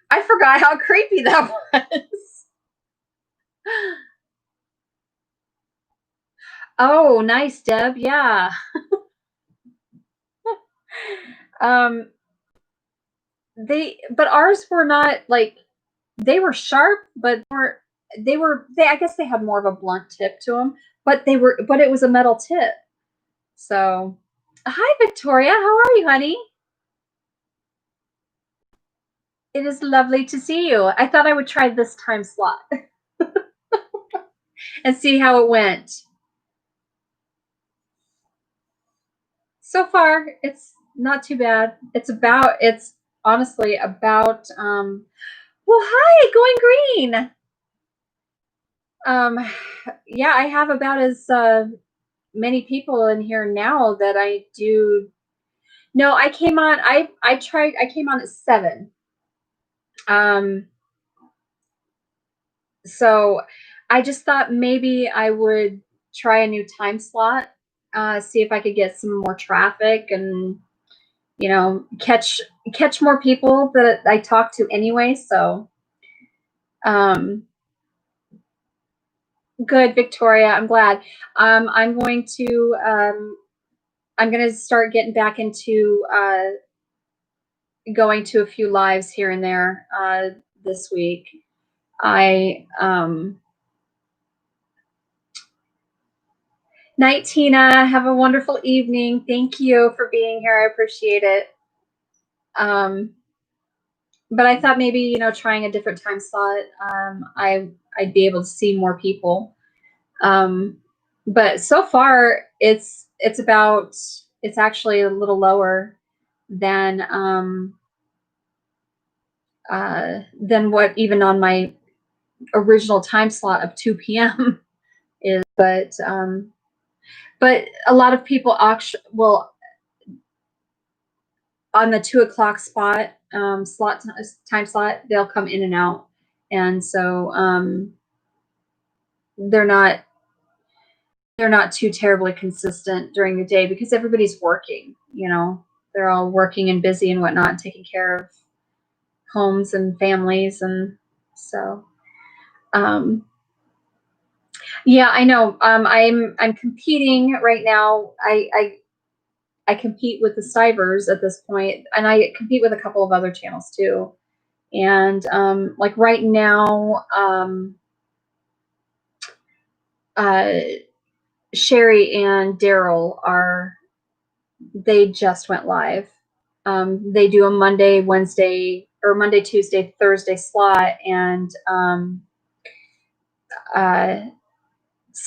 I forgot how creepy that was. Oh, nice, Deb. Yeah. um, but ours were not like, they were sharp, but I guess they had more of a blunt tip to them, but it was a metal tip. So, hi, Victoria. How are you, honey? It is lovely to see you. I thought I would try this time slot and see how it went. So far, it's not too bad. It's honestly about, well, hi, going green. Yeah, I have about as many people in here now that I do. No, I came on, I came on at 7. So I just thought maybe I would try a new time slot, see if I could get some more traffic and, catch more people that I talk to anyway. So, good, Victoria. I'm glad. I'm going to start getting back into, going to a few lives here and there, this week. Night, Tina. Have a wonderful evening. Thank you for being here. I appreciate it. But I thought maybe, trying a different time slot, I'd be able to see more people. But so far it's actually a little lower than what even on my original time slot of 2 p.m. is. But a lot of people will on the 2 o'clock spot, time slot, they'll come in and out. And so they're not too terribly consistent during the day because everybody's working, they're all working and busy and whatnot, taking care of homes and families. And so, yeah, I know. I'm competing right now. I compete with the Stivers at this point, and I compete with a couple of other channels too. And like right now, Sherry and Daryl they just went live. They do a Monday, Wednesday, or Monday, Tuesday, Thursday slot, and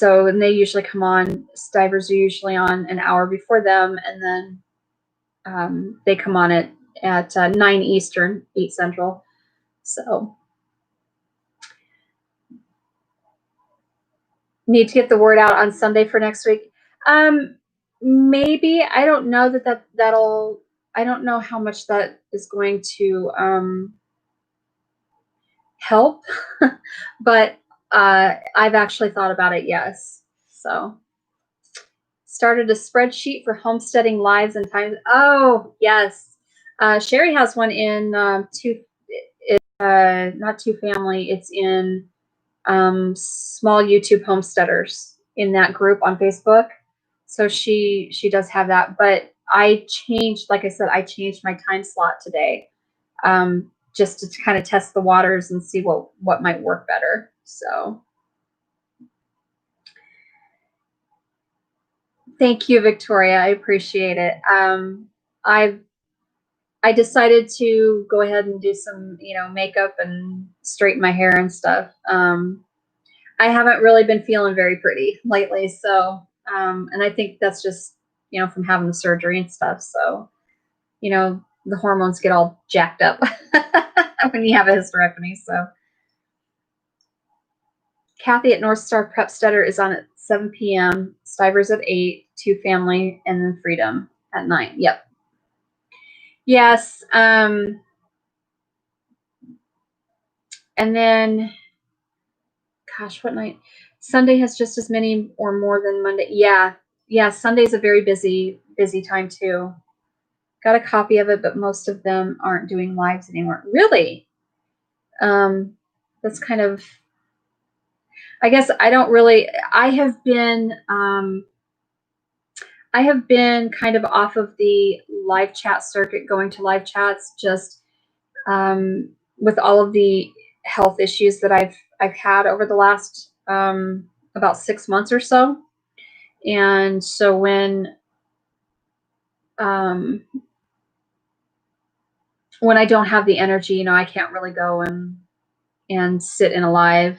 and they usually come on. Stivers are usually on an hour before them, and then they come on at 9 Eastern, 8 Central. So need to get the word out on Sunday for next week. Maybe. I don't know that'll. I don't know how much that is going to help, but I've actually thought about it. Yes. So started a spreadsheet for homesteading lives and times. Oh yes. Sherry has one in not Two Family. It's in small YouTube homesteaders in that group on Facebook. So she does have that, but like I said, I changed my time slot today, just to kind of test the waters and see what might work better. So thank you, Victoria. I appreciate it. I decided to go ahead and do some, makeup and straighten my hair and stuff. I haven't really been feeling very pretty lately. So, and I think that's just, from having the surgery and stuff. So, the hormones get all jacked up when you have a hysterectomy. So, Kathy at North Star Prep Stutter is on at 7 p.m. Stivers at 8, 2 family, and then Freedom at 9. Yep. Yes. And then, gosh, what night? Sunday has just as many or more than Monday. Yeah. Yeah. Sunday's a very busy time too. Got a copy of it, but most of them aren't doing lives anymore. Really? That's kind of, I guess I don't really, I have been kind of off of the live chat circuit, going to live chats, just with all of the health issues that I've had over the last about 6 months or so. And so when I don't have the energy, I can't really go and sit in a live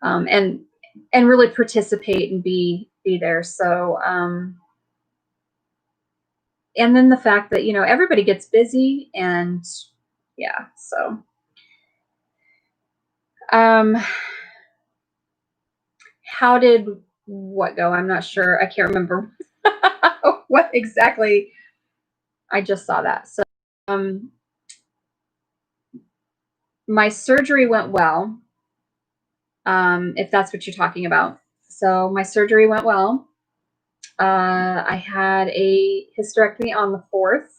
and really participate and be there. So and then the fact that everybody gets busy, and yeah, so how did what go? I'm not sure. I can't remember what exactly. I just saw that. So my surgery went well, if that's what you're talking about. So my surgery went well. I had a hysterectomy on the 4th,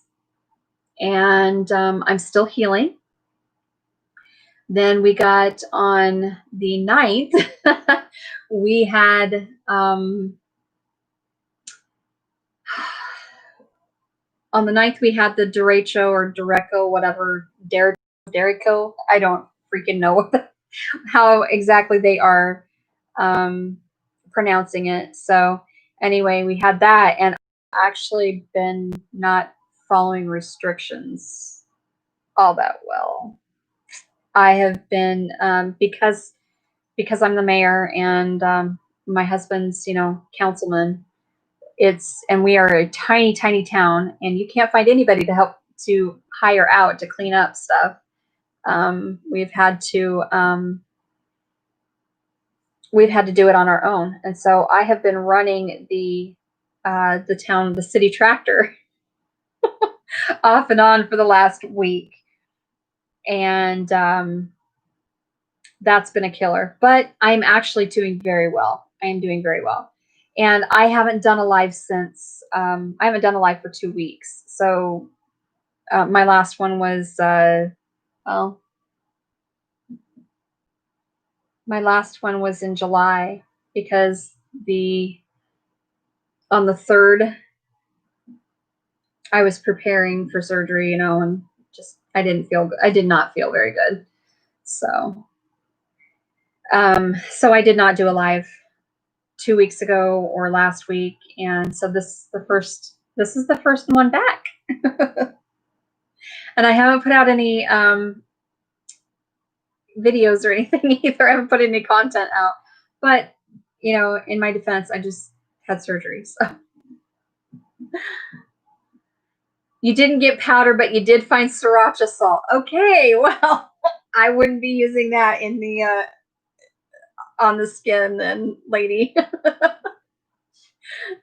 and I'm still healing. Then we got on the 9th, we had on the 9th we had the derecho or derecho, whatever, Derico. I don't freaking know how exactly they are pronouncing it. So anyway, we had that, and I've actually been not following restrictions all that well. I have been because I'm the mayor and my husband's councilman. And we are a tiny town, and you can't find anybody to help to hire out to clean up stuff. We've had to do it on our own, and so I have been running the city tractor off and on for the last week, and that's been a killer. But I'm actually doing very well. I am doing very well, and I haven't done a live since I haven't done a live for 2 weeks. So my last one was my last one was in July, because on the 3rd I was preparing for surgery, and just I did not feel very good. So so I did not do a live 2 weeks ago or last week, and so this is the first one back. And I haven't put out any videos or anything either. I haven't put any content out, but in my defense, I just had surgery. So you didn't get powder, but you did find sriracha salt. Okay, well, I wouldn't be using that in the on the skin then, lady.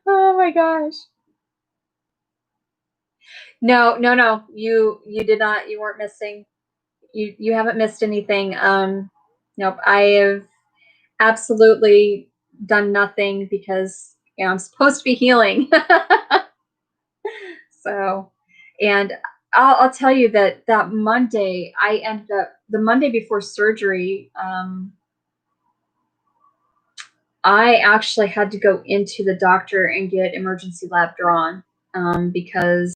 Oh my gosh. No. You did not. You weren't missing. You haven't missed anything. Nope. I have absolutely done nothing, because I'm supposed to be healing. So, and I'll tell you that Monday, I ended up the Monday before surgery. I actually had to go into the doctor and get emergency lab drawn because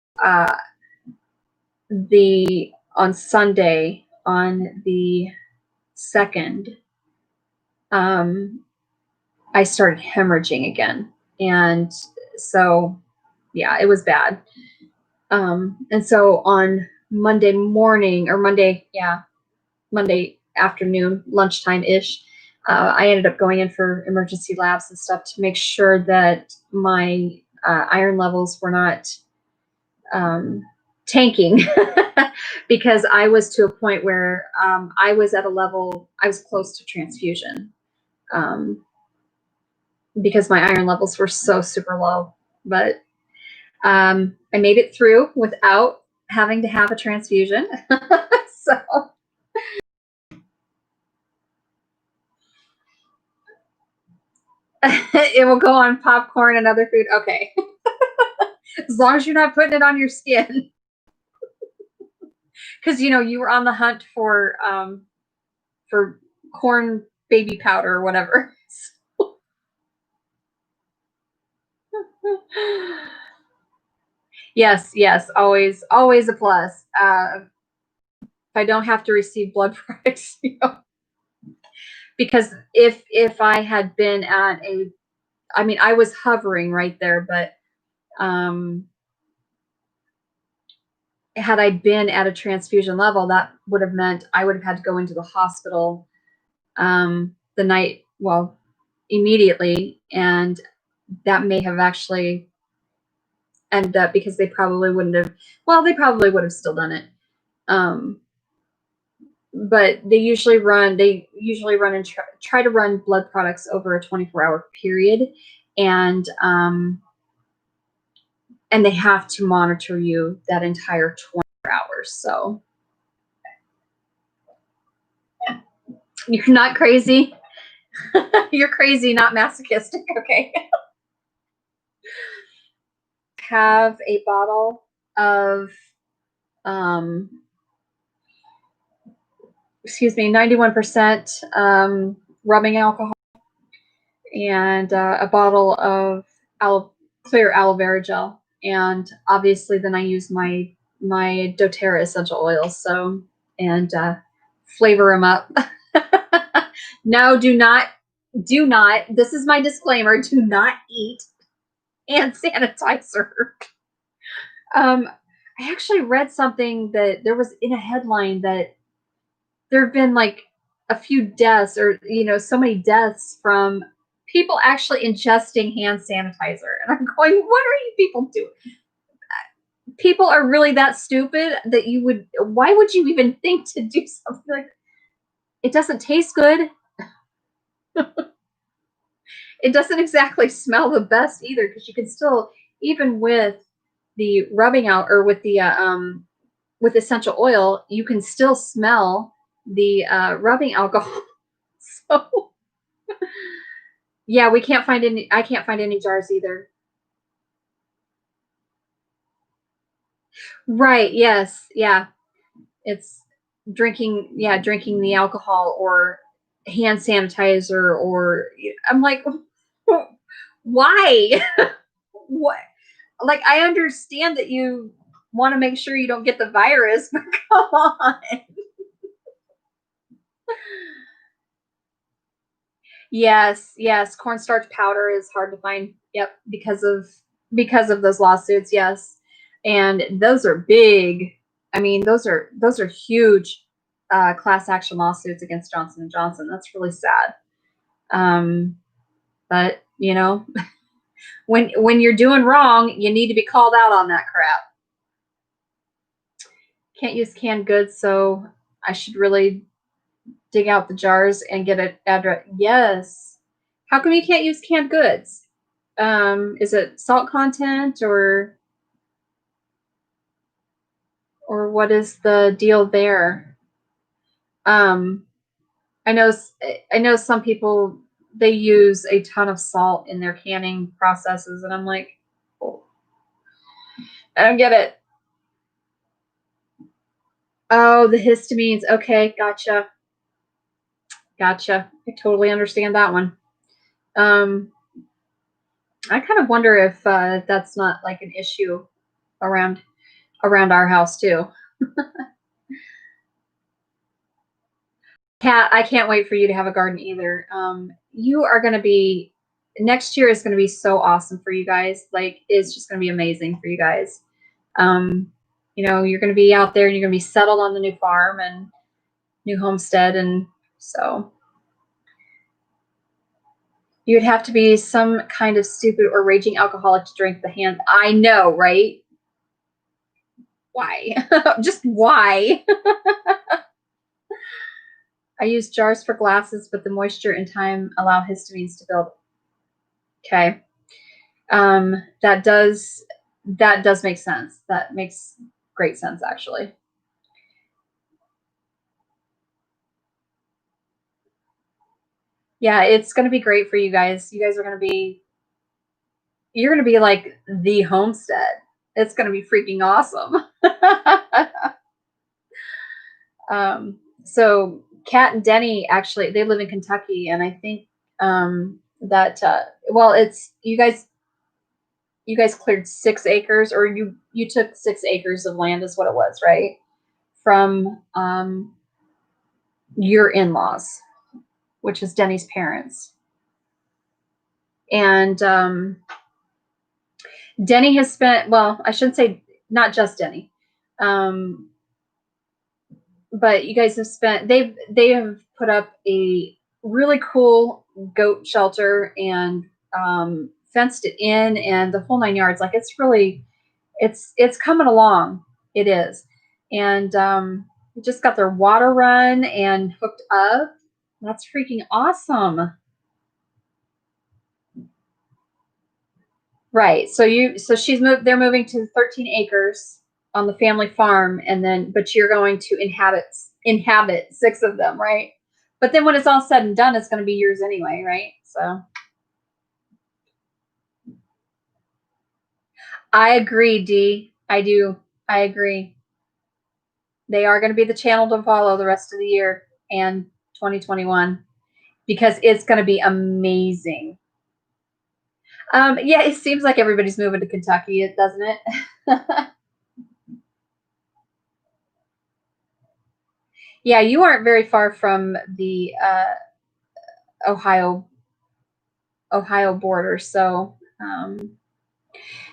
on Sunday, on the 2nd, I started hemorrhaging again, and so yeah, it was bad. And so on Monday morning or Monday afternoon, lunchtime-ish, I ended up going in for emergency labs and stuff to make sure that my iron levels were not tanking because I was to a point where I was at a level, I was close to transfusion because my iron levels were so super low. But I made it through without having to have a transfusion. So it will go on popcorn and other food. Okay. As long as you're not putting it on your skin. Because you were on the hunt for corn baby powder or whatever. Yes, always a plus. If I don't have to receive blood products, because if I had been at I was hovering right there, but had I been at a transfusion level, that would have meant I would have had to go into the hospital the night, immediately, and that may have actually ended up, because they probably would have still done it. But they usually run and try to run blood products over a 24-hour period, and they have to monitor you that entire 24 hours. So you're not crazy. You're crazy, not masochistic. Okay. Have a bottle of 91% rubbing alcohol, and a bottle of clear aloe vera gel, and obviously then I use my doTERRA essential oils, and flavor them up. No, do not. This is my disclaimer. Do not eat hand sanitizer. I actually read something that there was in a headline that there have been like a few deaths, or so many deaths from people actually ingesting hand sanitizer, and I'm going, what are you people doing? People are really that stupid that why would you even think to do something like that? It doesn't taste good. It doesn't exactly smell the best either, because you can still, even with the rubbing out, or with the with essential oil, you can still smell the rubbing alcohol. So yeah, I can't find any jars either. Right, yes, yeah. It's drinking the alcohol or hand sanitizer, or I'm like, why? What? Like, I understand that you want to make sure you don't get the virus, but come on. Yes, cornstarch powder is hard to find. Yep, because of those lawsuits. Yes, and those are big. I mean, those are huge class action lawsuits against Johnson and Johnson. That's really sad. But when you're doing wrong, you need to be called out on that crap. Can't use canned goods, so I should really dig out the jars and get an address. Yes. How come you can't use canned goods? Is it salt content, or what is the deal there? I know some people, they use a ton of salt in their canning processes, and I'm like, oh, I don't get it. Oh, the histamines. Okay, gotcha. I totally understand that one. I kind of wonder if that's not like an issue around our house too. Kat, I can't wait for you to have a garden either. You are going to be, next year is going to be so awesome for you guys. Like, it's just going to be amazing for you guys. You know, you're going to be out there and you're going to be settled on the new farm and new homestead. And so you'd have to be some kind of stupid or raging alcoholic to drink the hand. I know, right? Why? Just why? I use jars for glasses, but the moisture and time allow histamines to build. Okay. That does make sense. That makes great sense, actually. Yeah, it's going to be great for you guys. You guys are going to be, you're going to be like the homestead. It's going to be freaking awesome. So Kat and Denny, actually, they live in Kentucky, and I think that well, it's you guys cleared 6 acres, or you took 6 acres of land is what it was, right? From your in-laws, which is Denny's parents. And Denny has spent, well, I shouldn't say not just Denny, but you guys have spent, they have put up a really cool goat shelter and fenced it in and the whole 9 yards. Like, it's really, it's coming along. It is. And just got their water run and hooked up. That's freaking awesome. Right. So they're moving to 13 acres on the family farm, and then, but you're going to inhabit 6 of them, right? But then when it's all said and done, it's going to be yours anyway, right? So I agree, Dee. I do. I agree. They are going to be the channel to follow the rest of the year and 2021, because it's going to be amazing. Yeah, it seems like everybody's moving to Kentucky, doesn't it? Yeah, you aren't very far from the Ohio border. So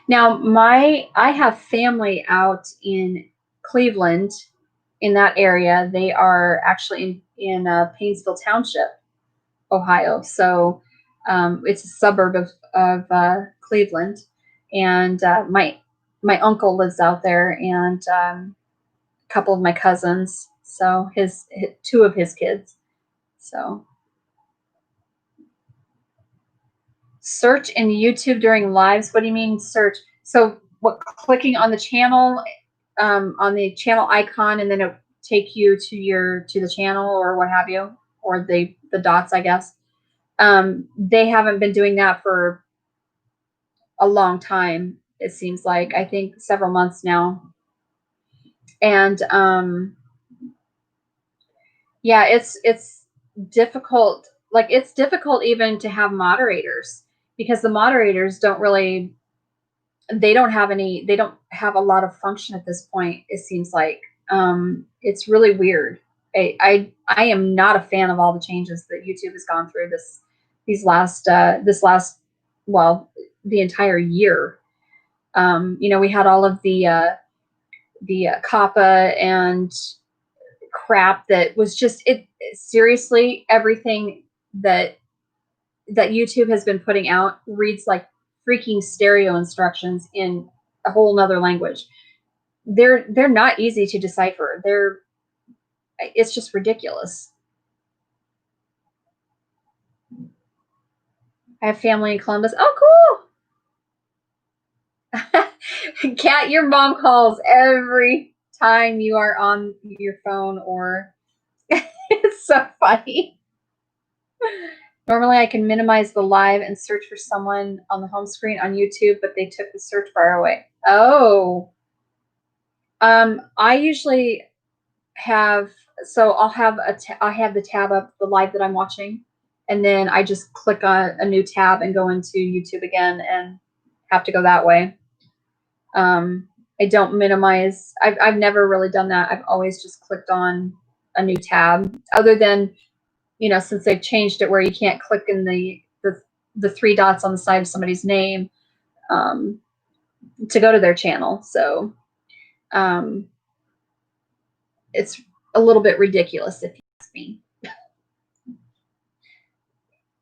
now I have family out in Cleveland, in that area. They are actually in Painesville Township, Ohio. So it's a suburb of Cleveland, and my uncle lives out there, and a couple of my cousins. So his 2 of his kids. So search in YouTube during lives. What do you mean search? So what, clicking on the channel, on the channel icon, and then it take you to the channel or what have you, or the dots, I guess. They haven't been doing that for a long time. It seems like, I think several months now. And yeah, it's difficult. Like, it's difficult even to have moderators, because the moderators don't really, they don't have a lot of function at this point, it seems like. It's really weird. I am not a fan of all the changes that YouTube has gone through this last well, the entire year. You know, we had all of the COPPA and crap that was just, it seriously, everything that YouTube has been putting out reads like freaking stereo instructions in a whole nother language. They're not easy to decipher. It's just ridiculous. I have family in Columbus. Oh, cool. Kat, your mom calls every time you are on your phone, or it's so funny. Normally I can minimize the live and search for someone on the home screen on YouTube, but they took the search bar away. Oh. I usually have, so I'll have I have the tab up, the live that I'm watching, and then I just click on a new tab and go into YouTube again, and have to go that way. I don't minimize. I've never really done that. I've always just clicked on a new tab, other than, you know, since they've changed it where you can't click in the 3 dots on the side of somebody's name to go to their channel. So It's a little bit ridiculous if you ask me.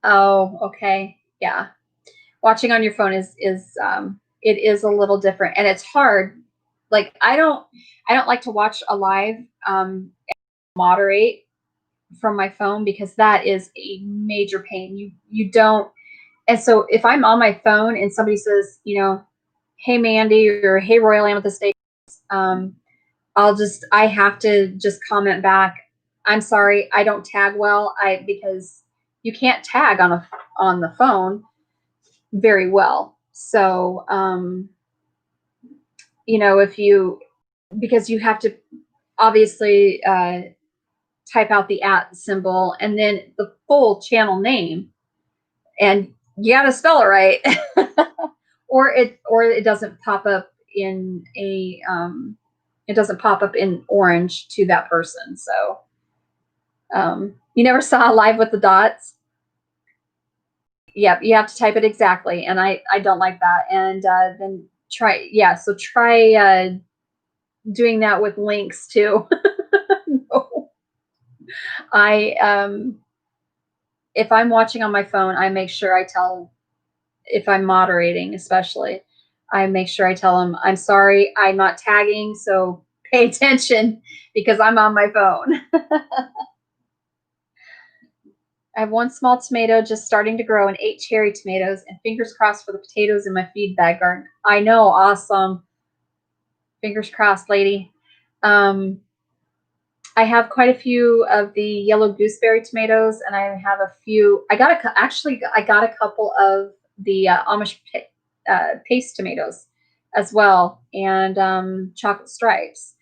Oh, okay. Yeah. Watching on your phone is it is a little different, and it's hard. Like I don't like to watch a live moderate from my phone because that is a major pain. You don't. And so if I'm on my phone and somebody says, you know, hey Mandy or hey Royal Amethyst, I have to just comment back, I'm sorry, I don't tag well. Because you can't tag on the phone very well. So you know, because you have to obviously type out the @ symbol and then the full channel name, and you got to spell it right, or it doesn't pop up in it doesn't pop up in orange to that person. So you never saw Live with the Dots? Yep, you have to type it exactly, and I don't like that. And then try doing that with links too. No. If I'm watching on my phone, I make sure I tell, if I'm moderating especially, I make sure I tell them, I'm sorry, I'm not tagging, so pay attention because I'm on my phone. I have 1 small tomato just starting to grow and 8 cherry tomatoes, and fingers crossed for the potatoes in my feed bag garden. I know, awesome. Fingers crossed, lady. I have quite a few of the yellow gooseberry tomatoes, and I have a few. I got a couple of the Amish paste tomatoes as well, and chocolate stripes.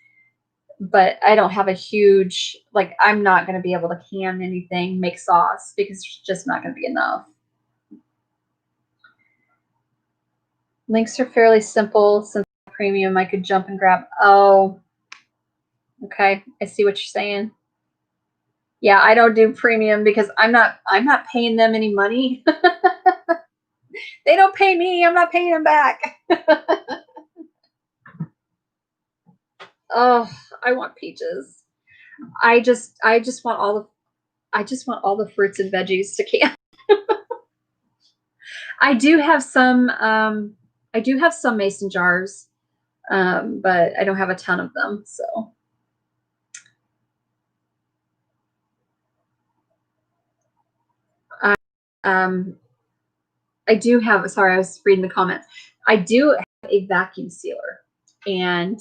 But I don't have a huge, like, I'm not going to be able to can anything, make sauce, because it's just not going to be enough. Links are fairly simple. Since premium, I could jump and grab. Oh, okay. I see what you're saying. Yeah, I don't do premium because I'm not paying them any money. They don't pay me. I'm not paying them back. Oh, I want peaches. I just want all the fruits and veggies to can. I do have some mason jars, but I don't have a ton of them. So I do have. Sorry, I was reading the comments. I do have a vacuum sealer, and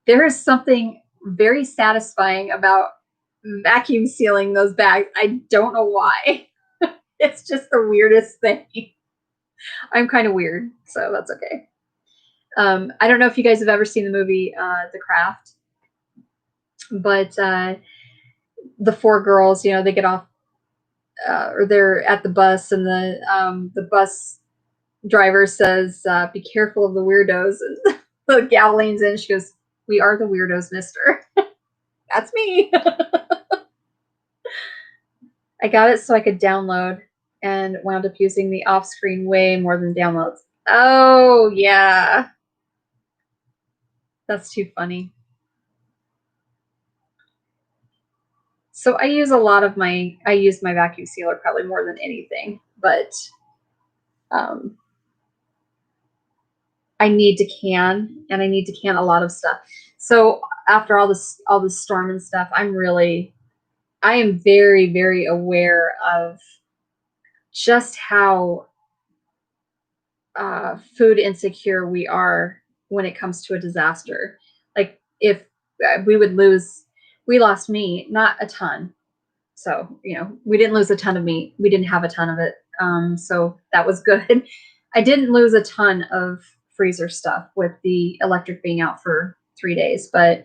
there is something very satisfying about vacuum sealing those bags. I don't know why. It's just the weirdest thing. I'm kind of weird, so that's okay. I don't know if you guys have ever seen the movie The Craft, but the 4 girls, you know, they get off or they're at the bus, and the bus driver says, "Be careful of the weirdos." And the gal leans in. She goes, "We are the weirdos, mister." That's me. I got it so I could download, and wound up using the off-screen way more than downloads. Oh, yeah. That's too funny. So I use my vacuum sealer probably more than anything, but I need to can, and I need to can a lot of stuff. So after all this storm and stuff, I am very, very aware of just how food insecure we are when it comes to a disaster. Like if we lost meat, not a ton. So, you know, we didn't lose a ton of meat. We didn't have a ton of it. So that was good. I didn't lose a ton of freezer stuff with the electric being out for 3 days, but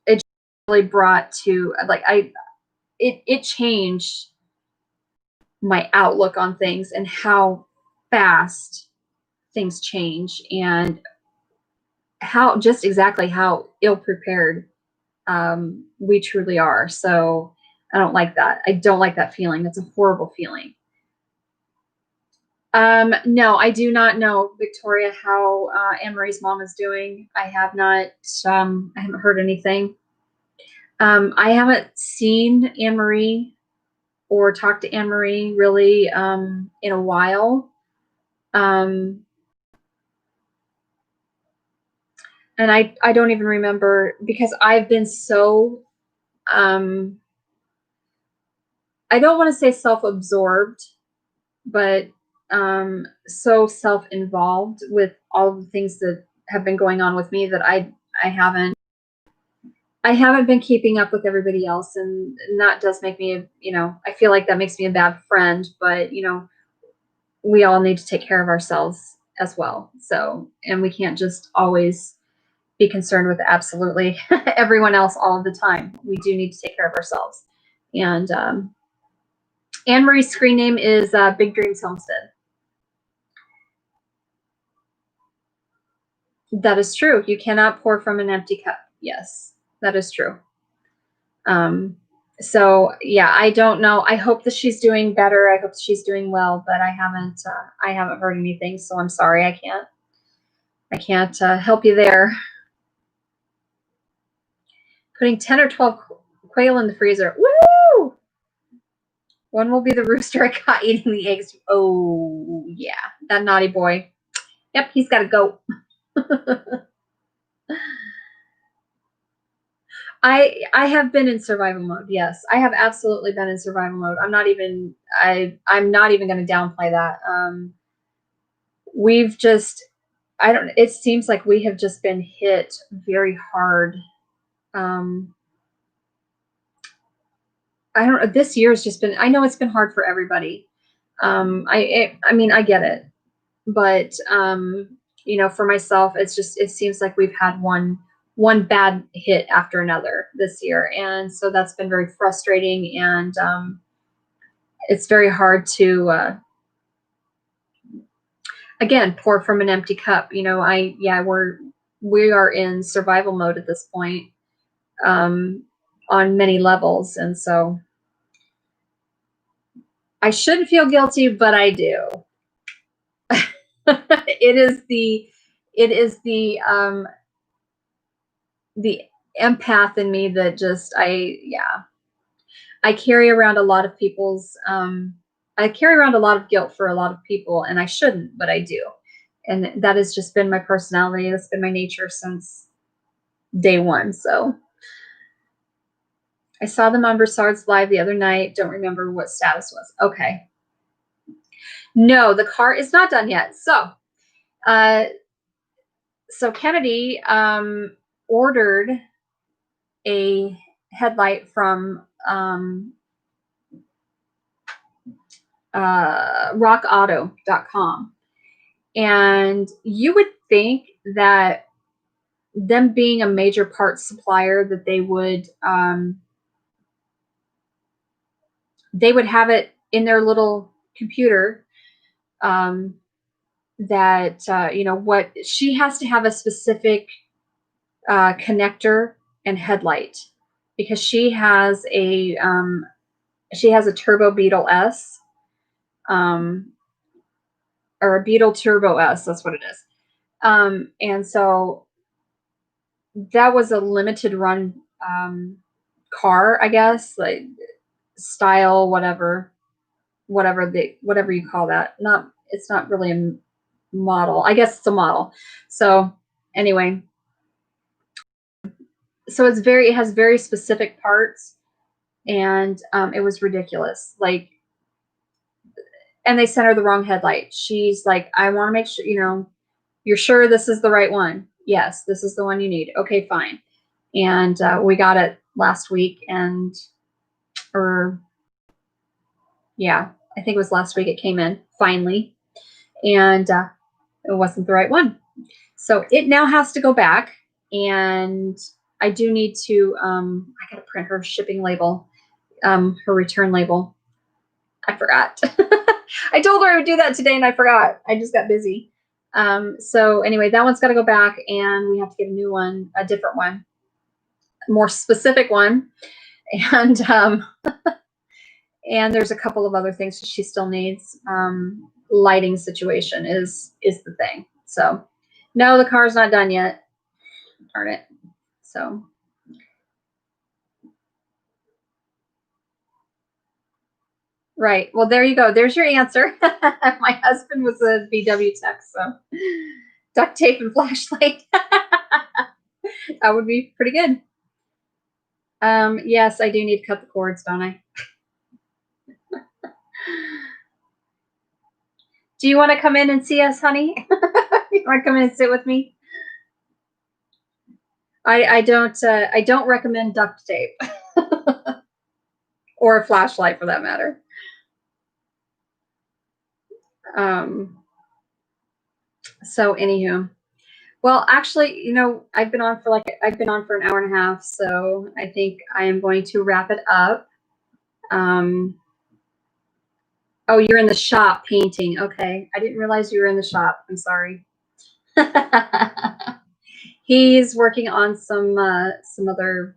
it really brought to, like, it changed my outlook on things and how fast things change, and exactly how ill prepared we truly are. So I don't like that. I don't like that feeling. That's a horrible feeling. No, I do not know, Victoria, how Anne-Marie's mom is doing. I have not, I haven't heard anything. I haven't seen Anne-Marie or talked to Anne-Marie really in a while. And I don't even remember, because I've been so, I don't want to say self-absorbed, but so self-involved with all the things that have been going on with me that I haven't been keeping up with everybody else, and that does make me, I feel like that makes me a bad friend, but we all need to take care of ourselves as well. So, and we can't just always be concerned with absolutely everyone else all of the time. We do need to take care of ourselves. And Anne-Marie's screen name is Big Dreams Homestead. That is true. You cannot pour from an empty cup. Yes, that is true. So yeah, I don't know. I hope that she's doing better. I hope she's doing well, but I haven't heard anything. So I'm sorry. I can't help you there. Putting 10 or 12 quail in the freezer. Woo! One will be the rooster I caught eating the eggs. Oh yeah, that naughty boy. Yep, he's got to go. I have been in survival mode. Yes, I have absolutely been in survival mode. I'm not even going to downplay that. We've just, it seems like we have just been hit very hard. I don't know. This year's just been, I know it's been hard for everybody. I mean, I get it, but for myself, it seems like we've had one bad hit after another this year. And so that's been very frustrating, and it's very hard to, again, pour from an empty cup. We are in survival mode at this point, on many levels. And so I shouldn't feel guilty, but I do. It is the empath in me that just, I carry around a lot of people's, I carry around a lot of guilt for a lot of people, and I shouldn't, but I do. And that has just been my personality. That's been my nature since day one. So I saw them on Broussard's live the other night. Don't remember what status was. Okay. No, the car is not done yet. So, Kennedy ordered a headlight from rockauto.com. And you would think that them being a major parts supplier, that they would have it in their little computer, that what she has to have a specific connector and headlight, because she has a Turbo Beetle S, or a Beetle Turbo S. That's what it is. And so that was a limited run car, I guess, like style, whatever you call that. It's not really a model. I guess it's a model. So anyway, so it has very specific parts, and it was ridiculous. Like, and they sent her the wrong headlight. She's like, I want to make sure, you're sure this is the right one? Yes, this is the one you need. Okay, fine. And we got it last week, I think it was last week it came in finally, and it wasn't the right one. So it now has to go back, and I do need to, I got to print her shipping label, her return label. I forgot. I told her I would do that today, and I forgot. I just got busy. So anyway, that one's got to go back, and we have to get a new one, a different one, a more specific one. And and there's a couple of other things that she still needs. lighting situation is the thing. So no, the car's not done yet. Darn it. So right. Well, there you go. There's your answer. My husband was a VW tech, so duct tape and flashlight. That would be pretty good. Yes, I do need to cut the cords, don't I? Do you want to come in and see us, honey? You want to come in and sit with me? I don't recommend duct tape or a flashlight for that matter. So anywho, well, actually, you know, I've been on for an hour and a half, so I think I am going to wrap it up. Oh, you're in the shop painting. Okay, I didn't realize you were in the shop. I'm sorry. He's working on some other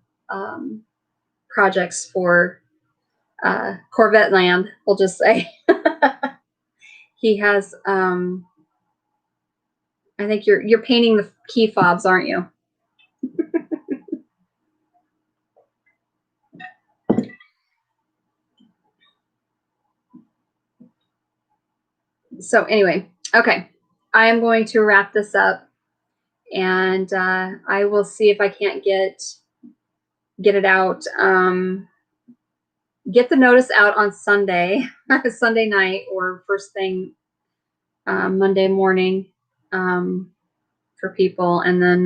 projects for Corvette Land. We'll just say he has. I think you're painting the key fobs, aren't you? So anyway, okay, I am going to wrap this up, and I will see if I can't get it out. Get the notice out on Sunday, Sunday night, or first thing Monday morning for people, and then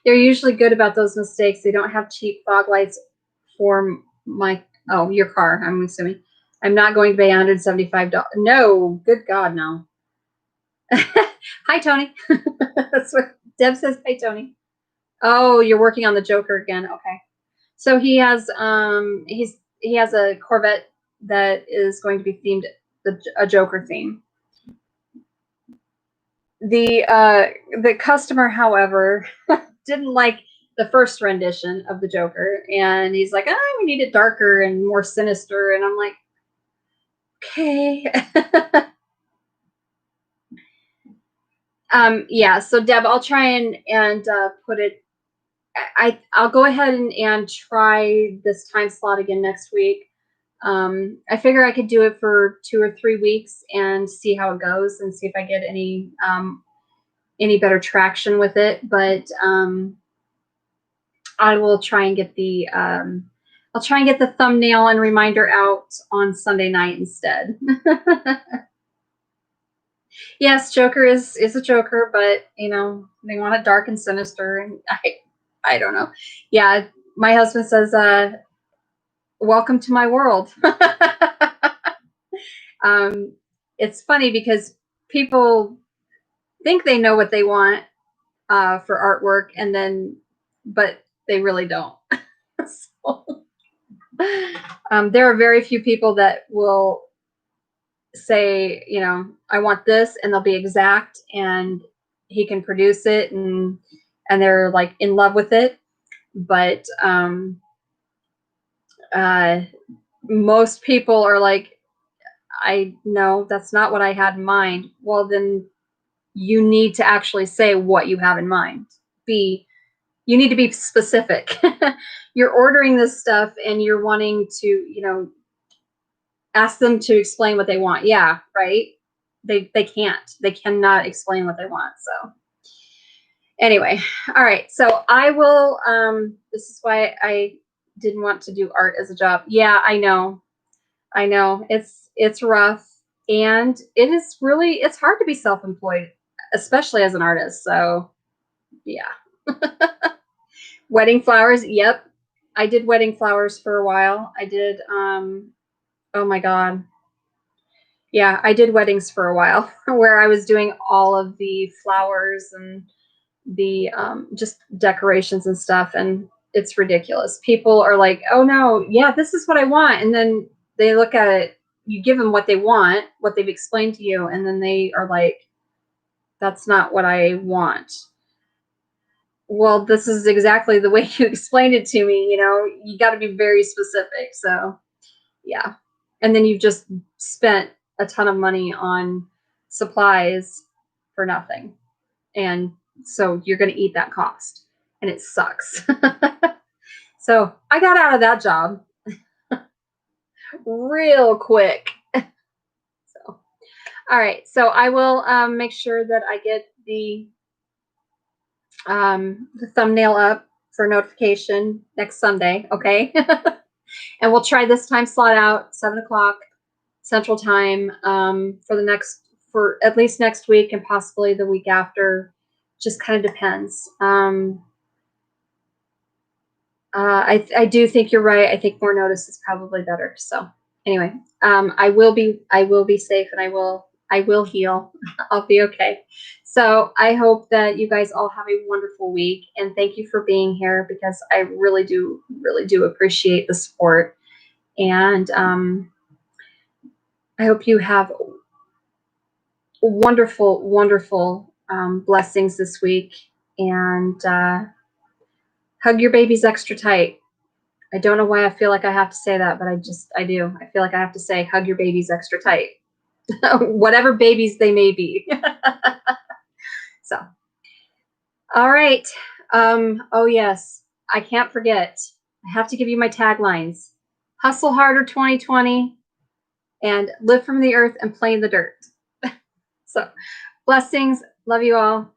they're usually good about those mistakes. They don't have cheap fog lights for your car. I'm assuming. I'm not going to pay $175. No, good God, no. Hi, Tony. That's what Deb says. Hi, Tony. Oh, you're working on the Joker again. Okay. So he has he has a Corvette that is going to be themed a Joker theme. The customer, however, didn't like the first rendition of the Joker, and he's like, "Oh, we need it darker and more sinister." And I'm like, "Okay." Yeah. So Deb, I'll try and put it. I'll go ahead and try this time slot again next week. I figure I could do it for 2 or 3 weeks and see how it goes, and see if I get any better traction with it. But I will try and get the thumbnail and reminder out on Sunday night instead. Yes, Joker is a Joker, but you know, they want it dark and sinister, and I don't know. Yeah, my husband says, welcome to my world. It's funny because people think they know what they want for artwork, and then, but they really don't. So, there are very few people that will say, you know, I want this, and they'll be exact, and he can produce it, and they're like in love with it. But most people are like, I know that's not what I had in mind. Well, then you need to actually say what you have in mind. You need to be specific. You're ordering this stuff and you're wanting to, you know, ask them to explain what they want. Yeah, right. They cannot explain what they want. So anyway, all right. So I will, this is why I didn't want to do art as a job. Yeah, I know. It's rough, and it's hard to be self-employed, especially as an artist. So yeah. Wedding flowers. Yep. I did wedding flowers for a while. I did, oh my God. Yeah, I did weddings for a while where I was doing all of the flowers and the just decorations and stuff. And it's ridiculous. People are like, oh no, yeah, this is what I want. And then they look at it, you give them what they want, what they've explained to you. And then they are like, that's not what I want. Well, this is exactly the way you explained it to me. You know, you got to be very specific. So Yeah. And then you've just spent a ton of money on supplies for nothing. And so you're going to eat that cost, and it sucks. So I got out of that job real quick. So, all right. So I will make sure that I get the thumbnail up for notification next Sunday. Okay. And we'll try this time slot out, 7 o'clock Central Time, for at least next week and possibly the week after. Just kind of depends. I do think you're right. I think more notice is probably better. So anyway, I will be safe, and I will heal. I'll be okay. So I hope that you guys all have a wonderful week, and thank you for being here, because I really do appreciate the support. And I hope you have wonderful blessings this week, and hug your babies extra tight. I don't know why I feel like I have to say that, but I do. I feel like I have to say, hug your babies extra tight, whatever babies they may be. So, all right. Oh yes, I can't forget. I have to give you my taglines: Hustle harder 2020, and live from the earth and play in the dirt. So, blessings. Love you all.